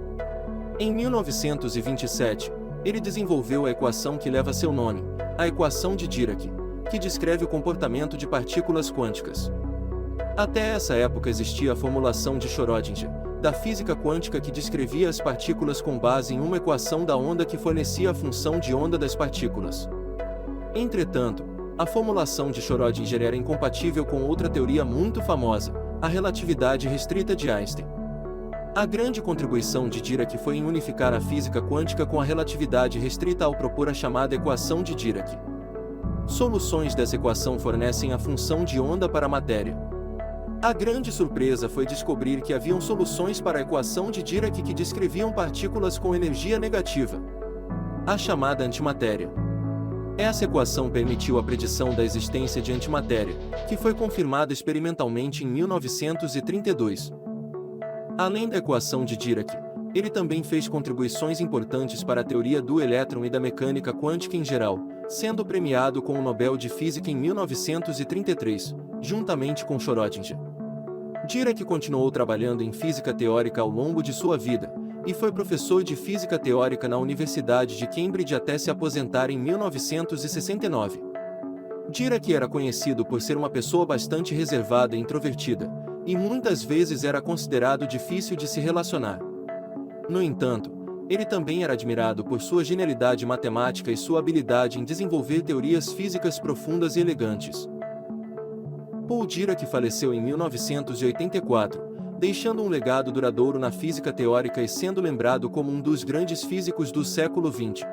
Em 1927, ele desenvolveu a equação que leva seu nome, a equação de Dirac, que descreve o comportamento de partículas quânticas. Até essa época existia a formulação de Schrödinger, da física quântica que descrevia as partículas com base em uma equação da onda que fornecia a função de onda das partículas. Entretanto, a formulação de Schrödinger era incompatível com outra teoria muito famosa, a relatividade restrita de Einstein. A grande contribuição de Dirac foi em unificar a física quântica com a relatividade restrita ao propor a chamada equação de Dirac. Soluções dessa equação fornecem a função de onda para a matéria. A grande surpresa foi descobrir que haviam soluções para a equação de Dirac que descreviam partículas com energia negativa, a chamada antimatéria. Essa equação permitiu a predição da existência de antimatéria, que foi confirmada experimentalmente em 1932. Além da equação de Dirac, ele também fez contribuições importantes para a teoria do elétron e da mecânica quântica em geral, sendo premiado com o Nobel de Física em 1933, juntamente com Schrödinger. Dirac continuou trabalhando em física teórica ao longo de sua vida, e foi professor de física teórica na Universidade de Cambridge até se aposentar em 1969. Dirac era conhecido por ser uma pessoa bastante reservada e introvertida, e muitas vezes era considerado difícil de se relacionar. No entanto, ele também era admirado por sua genialidade matemática e sua habilidade em desenvolver teorias físicas profundas e elegantes. Paul Dirac faleceu em 1984, deixando um legado duradouro na física teórica e sendo lembrado como um dos grandes físicos do século XX.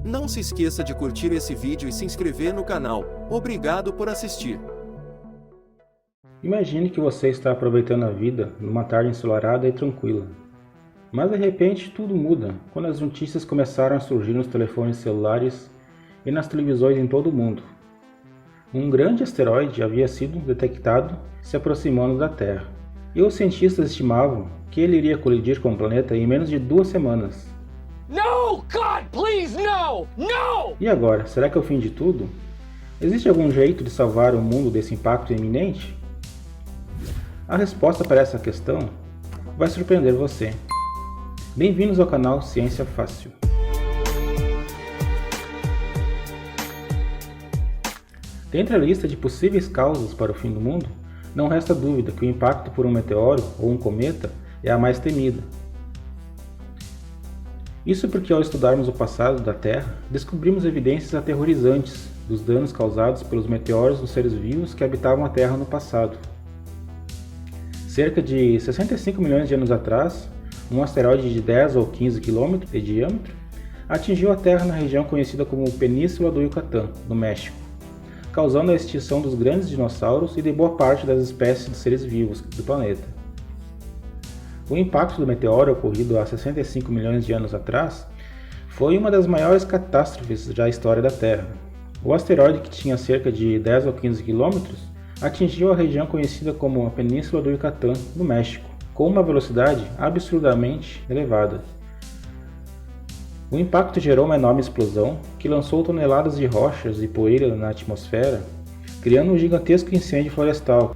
Não se esqueça de curtir esse vídeo e se inscrever no canal. Obrigado por assistir. Imagine que você está aproveitando a vida numa tarde ensolarada e tranquila. Mas de repente tudo muda quando as notícias começaram a surgir nos telefones celulares e nas televisões em todo o mundo. Um grande asteroide havia sido detectado se aproximando da Terra, e os cientistas estimavam que ele iria colidir com o planeta em menos de 2 semanas. No, God, please, no! No! E agora, será que é o fim de tudo? Existe algum jeito de salvar o mundo desse impacto iminente? A resposta para essa questão vai surpreender você. Bem-vindos ao canal Ciência Fácil. Dentre a lista de possíveis causas para o fim do mundo, não resta dúvida que o impacto por um meteoro ou um cometa é a mais temida. Isso porque ao estudarmos o passado da Terra, descobrimos evidências aterrorizantes dos danos causados pelos meteoros nos seres vivos que habitavam a Terra no passado. Cerca de 65 milhões de anos atrás, um asteroide de 10 ou 15 km de diâmetro atingiu a Terra na região conhecida como Península do Yucatán, no México, causando a extinção dos grandes dinossauros e de boa parte das espécies de seres vivos do planeta. O impacto do meteoro ocorrido há 65 milhões de anos atrás foi uma das maiores catástrofes da história da Terra. O asteroide, que tinha cerca de 10 ou 15 km, atingiu a região conhecida como a Península do Yucatán, no México, com uma velocidade absurdamente elevada. O impacto gerou uma enorme explosão que lançou toneladas de rochas e poeira na atmosfera, criando um gigantesco incêndio florestal.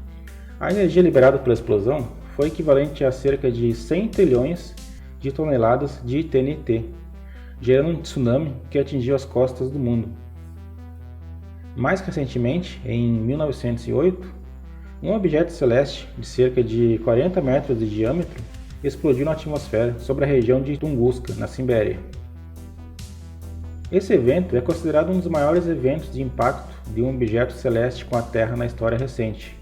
A energia liberada pela explosão foi equivalente a cerca de 100 trilhões de toneladas de TNT, gerando um tsunami que atingiu as costas do mundo. Mais recentemente, em 1908, um objeto celeste de cerca de 40 metros de diâmetro explodiu na atmosfera sobre a região de Tunguska, na Sibéria. Esse evento é considerado um dos maiores eventos de impacto de um objeto celeste com a Terra na história recente.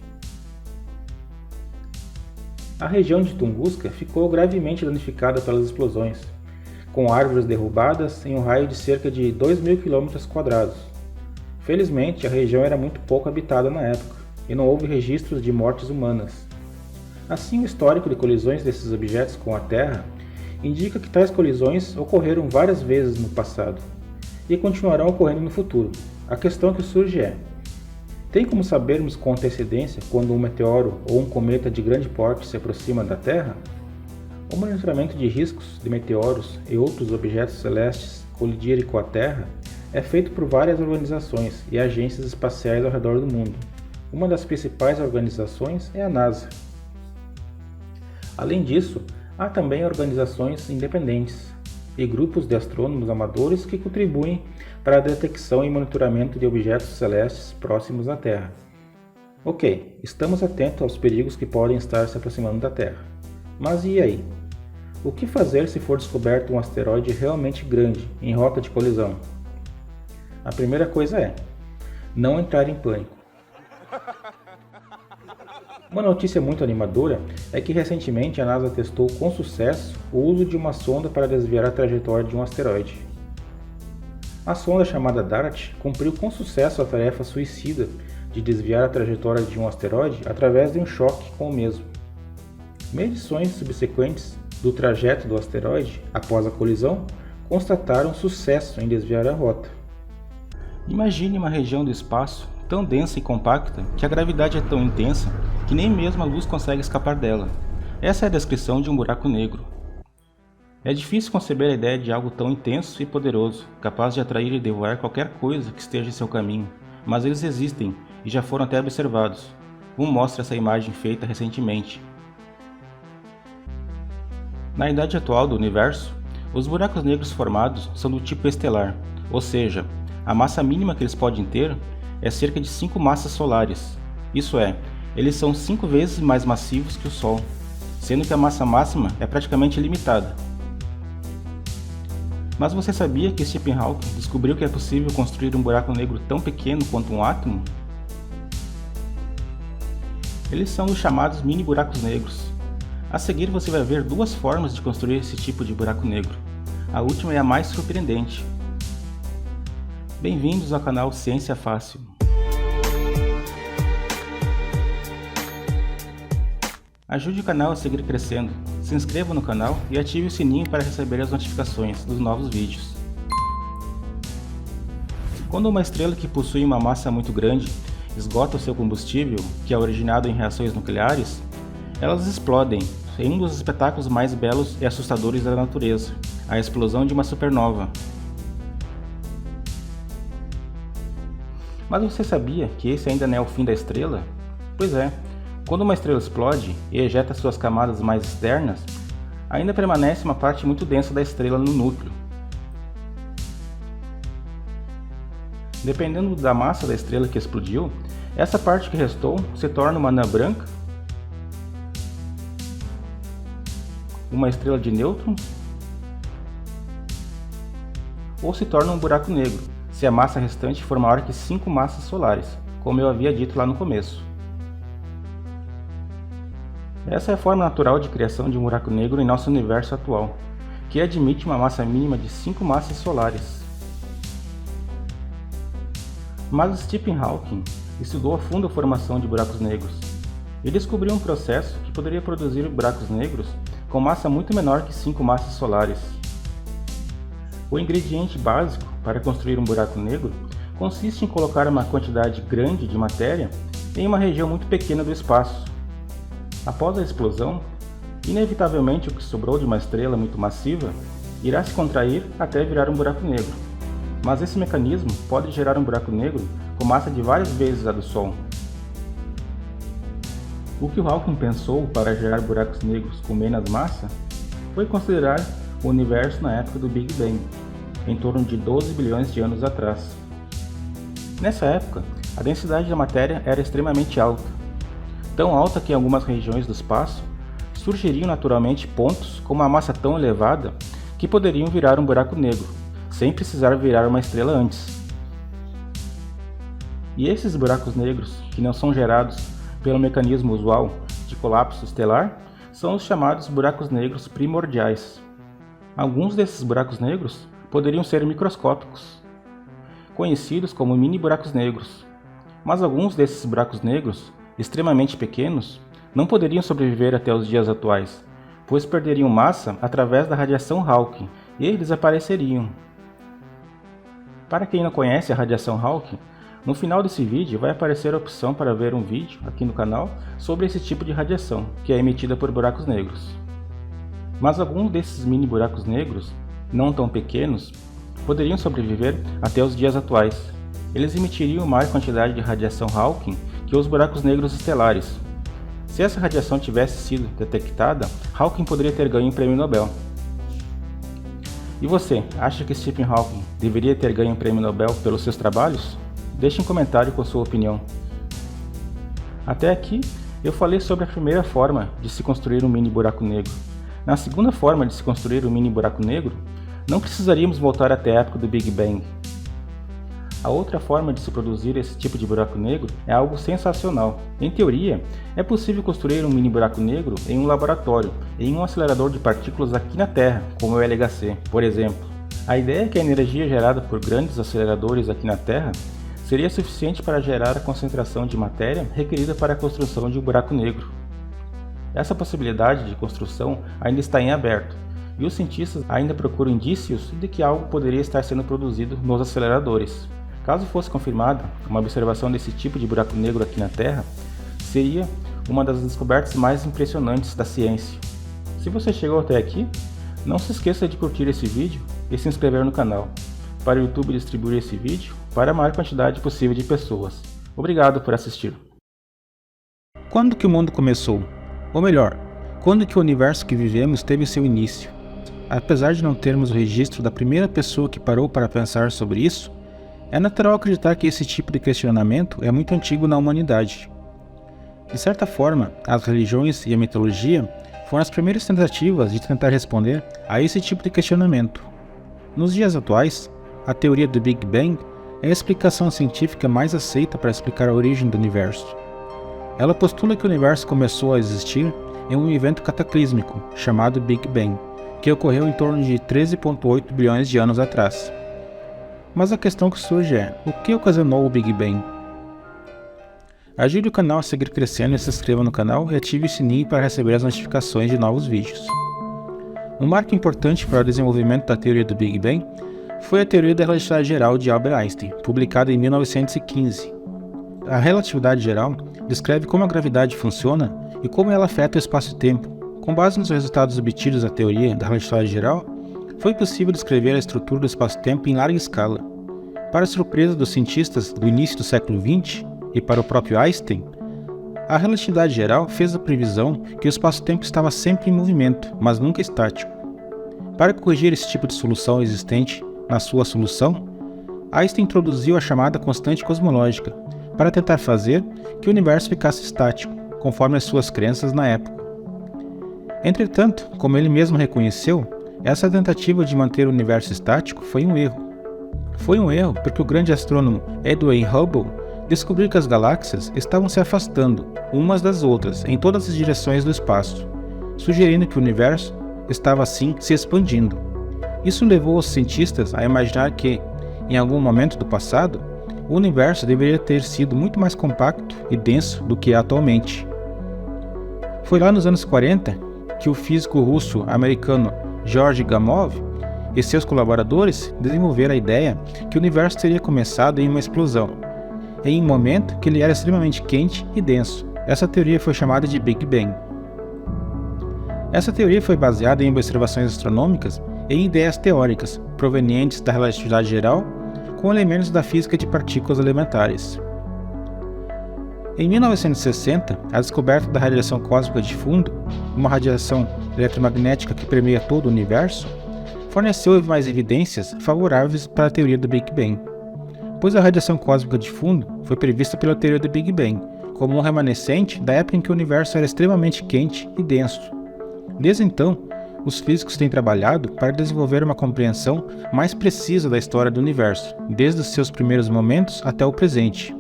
A região de Tunguska ficou gravemente danificada pelas explosões, com árvores derrubadas em um raio de cerca de 2.000 km². Felizmente, a região era muito pouco habitada na época, e não houve registros de mortes humanas. Assim, o histórico de colisões desses objetos com a Terra indica que tais colisões ocorreram várias vezes no passado, e continuarão ocorrendo no futuro. A questão que surge é: Tem como sabermos com antecedência quando um meteoro ou um cometa de grande porte se aproxima da Terra? O monitoramento de riscos de meteoros e outros objetos celestes colidirem com a Terra é feito por várias organizações e agências espaciais ao redor do mundo. Uma das principais organizações é a NASA. Além disso, há também organizações independentes e grupos de astrônomos amadores que contribuem para a detecção e monitoramento de objetos celestes próximos à Terra. Ok, estamos atentos aos perigos que podem estar se aproximando da Terra. Mas e aí? O que fazer se for descoberto um asteroide realmente grande, em rota de colisão? A primeira coisa é não entrar em pânico. Uma notícia muito animadora é que recentemente a NASA testou com sucesso o uso de uma sonda para desviar a trajetória de um asteroide. A sonda chamada DART cumpriu com sucesso a tarefa suicida de desviar a trajetória de um asteroide através de um choque com o mesmo. Medições subsequentes do trajeto do asteroide após a colisão constataram sucesso em desviar a rota. Imagine uma região do espaço tão densa e compacta que a gravidade é tão intensa que nem mesmo a luz consegue escapar dela. Essa é a descrição de um buraco negro. É difícil conceber a ideia de algo tão intenso e poderoso, capaz de atrair e devorar qualquer coisa que esteja em seu caminho, mas eles existem e já foram até observados, como mostra essa imagem feita recentemente. Na idade atual do universo, os buracos negros formados são do tipo estelar, ou seja, a massa mínima que eles podem ter é cerca de 5 massas solares, isso é, eles são 5 vezes mais massivos que o Sol, sendo que a massa máxima é praticamente ilimitada. Mas você sabia que Stephen Hawking descobriu que é possível construir um buraco negro tão pequeno quanto um átomo? Eles são os chamados mini buracos negros. A seguir você vai ver duas formas de construir esse tipo de buraco negro. A última é a mais surpreendente. Bem-vindos ao canal Ciência Fácil. Ajude o canal a seguir crescendo, se inscreva no canal e ative o sininho para receber as notificações dos novos vídeos. Quando uma estrela que possui uma massa muito grande esgota o seu combustível, que é originado em reações nucleares, elas explodem em um dos espetáculos mais belos e assustadores da natureza, a explosão de uma supernova. Mas você sabia que esse ainda não é o fim da estrela? Pois é. Quando uma estrela explode e ejeta suas camadas mais externas, ainda permanece uma parte muito densa da estrela no núcleo. Dependendo da massa da estrela que explodiu, essa parte que restou se torna uma anã branca, uma estrela de nêutrons, ou se torna um buraco negro, se a massa restante for maior que 5 massas solares, como eu havia dito lá no começo. Essa é a forma natural de criação de um buraco negro em nosso universo atual, que admite uma massa mínima de 5 massas solares. Mas Stephen Hawking estudou a fundo a formação de buracos negros e descobriu um processo que poderia produzir buracos negros com massa muito menor que 5 massas solares. O ingrediente básico para construir um buraco negro consiste em colocar uma quantidade grande de matéria em uma região muito pequena do espaço. Após a explosão, inevitavelmente o que sobrou de uma estrela muito massiva irá se contrair até virar um buraco negro. Mas esse mecanismo pode gerar um buraco negro com massa de várias vezes a do Sol. O que o Hawking pensou para gerar buracos negros com menos massa foi considerar o universo na época do Big Bang, em torno de 12 bilhões de anos atrás. Nessa época, a densidade da matéria era extremamente alta, tão alta que em algumas regiões do espaço surgiriam naturalmente pontos com uma massa tão elevada que poderiam virar um buraco negro, sem precisar virar uma estrela antes. E esses buracos negros, que não são gerados pelo mecanismo usual de colapso estelar, são os chamados buracos negros primordiais. Alguns desses buracos negros poderiam ser microscópicos, conhecidos como mini buracos negros, mas alguns desses buracos negros extremamente pequenos não poderiam sobreviver até os dias atuais, pois perderiam massa através da radiação Hawking e desapareceriam. Para quem não conhece a radiação Hawking, No final desse vídeo vai aparecer a opção para ver um vídeo aqui no canal sobre esse tipo de radiação, que é emitida por buracos negros. Mas alguns desses mini buracos negros, não tão pequenos, poderiam sobreviver até os dias atuais. Eles emitiriam maior quantidade de radiação Hawking que os buracos negros estelares. Se essa radiação tivesse sido detectada, Hawking poderia ter ganho um prêmio Nobel. E você, acha que Stephen Hawking deveria ter ganho um prêmio Nobel pelos seus trabalhos? Deixe um comentário com sua opinião. Até aqui, eu falei sobre a primeira forma de se construir um mini buraco negro. Na segunda forma de se construir um mini buraco negro, não precisaríamos voltar até a época do Big Bang. A outra forma de se produzir esse tipo de buraco negro é algo sensacional. Em teoria, é possível construir um mini buraco negro em um laboratório, em um acelerador de partículas aqui na Terra, como o LHC, por exemplo. A ideia é que a energia gerada por grandes aceleradores aqui na Terra seria suficiente para gerar a concentração de matéria requerida para a construção de um buraco negro. Essa possibilidade de construção ainda está em aberto, e os cientistas ainda procuram indícios de que algo poderia estar sendo produzido nos aceleradores. Caso fosse confirmada uma observação desse tipo de buraco negro aqui na Terra, seria uma das descobertas mais impressionantes da ciência. Se você chegou até aqui, não se esqueça de curtir esse vídeo e se inscrever no canal, para o YouTube distribuir esse vídeo para a maior quantidade possível de pessoas. Obrigado por assistir. Quando que o mundo começou? Ou melhor, quando que o universo que vivemos teve seu início? Apesar de não termos o registro da primeira pessoa que parou para pensar sobre isso, é natural acreditar que esse tipo de questionamento é muito antigo na humanidade. De certa forma, as religiões e a mitologia foram as primeiras tentativas de tentar responder a esse tipo de questionamento. Nos dias atuais, a teoria do Big Bang é a explicação científica mais aceita para explicar a origem do universo. Ela postula que o universo começou a existir em um evento cataclísmico chamado Big Bang, que ocorreu em torno de 13,8 bilhões de anos atrás. Mas a questão que surge é, o que ocasionou o Big Bang? Ajude o canal a seguir crescendo e se inscreva no canal e ative o sininho para receber as notificações de novos vídeos. Um marco importante para o desenvolvimento da teoria do Big Bang foi a teoria da relatividade geral de Albert Einstein, publicada em 1915. A relatividade geral descreve como a gravidade funciona e como ela afeta o espaço-tempo. Com base nos resultados obtidos da teoria da relatividade geral, foi possível descrever a estrutura do espaço-tempo em larga escala. Para surpresa dos cientistas do início do século XX e para o próprio Einstein, a relatividade geral fez a previsão que o espaço-tempo estava sempre em movimento, mas nunca estático. Para corrigir esse tipo de solução existente na sua solução, Einstein introduziu a chamada constante cosmológica, para tentar fazer que o universo ficasse estático, conforme as suas crenças na época. Entretanto, como ele mesmo reconheceu, essa tentativa de manter o universo estático foi um erro. Foi um erro porque o grande astrônomo Edwin Hubble descobriu que as galáxias estavam se afastando umas das outras em todas as direções do espaço, sugerindo que o universo estava assim se expandindo. Isso levou os cientistas a imaginar que, em algum momento do passado, o universo deveria ter sido muito mais compacto e denso do que é atualmente. Foi lá nos anos 40 que o físico russo-americano Georgy Gamow e seus colaboradores desenvolveram a ideia que o universo teria começado em uma explosão, em um momento que ele era extremamente quente e denso. Essa teoria foi chamada de Big Bang. Essa teoria foi baseada em observações astronômicas e em ideias teóricas provenientes da relatividade geral com elementos da física de partículas elementares. Em 1960, a descoberta da radiação cósmica de fundo, uma radiação eletromagnética que permeia todo o universo, forneceu mais evidências favoráveis para a teoria do Big Bang, pois a radiação cósmica de fundo foi prevista pela teoria do Big Bang, como um remanescente da época em que o universo era extremamente quente e denso. Desde então, os físicos têm trabalhado para desenvolver uma compreensão mais precisa da história do universo, desde os seus primeiros momentos até o presente.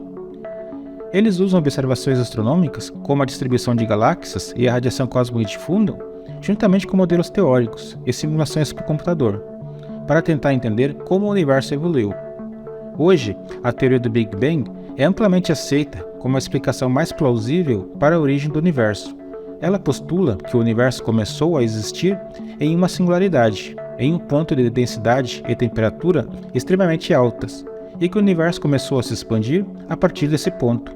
Eles usam observações astronômicas, como a distribuição de galáxias e a radiação cósmica de fundo, juntamente com modelos teóricos e simulações por computador, para tentar entender como o universo evoluiu. Hoje, a teoria do Big Bang é amplamente aceita como a explicação mais plausível para a origem do universo. Ela postula que o universo começou a existir em uma singularidade, em um ponto de densidade e temperatura extremamente altas, e que o universo começou a se expandir a partir desse ponto.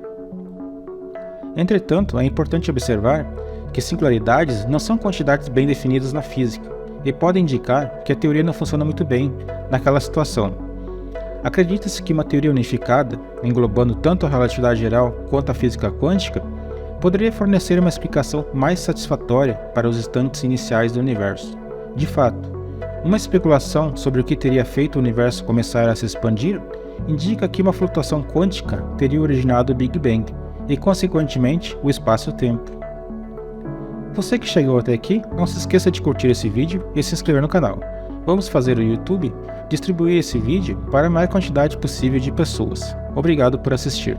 Entretanto, é importante observar que singularidades não são quantidades bem definidas na física e podem indicar que a teoria não funciona muito bem naquela situação. Acredita-se que uma teoria unificada, englobando tanto a relatividade geral quanto a física quântica, poderia fornecer uma explicação mais satisfatória para os instantes iniciais do universo. De fato, uma especulação sobre o que teria feito o universo começar a se expandir indica que uma flutuação quântica teria originado o Big Bang e, consequentemente, o espaço-tempo. Você que chegou até aqui, não se esqueça de curtir esse vídeo e se inscrever no canal. Vamos fazer o YouTube distribuir esse vídeo para a maior quantidade possível de pessoas. Obrigado por assistir.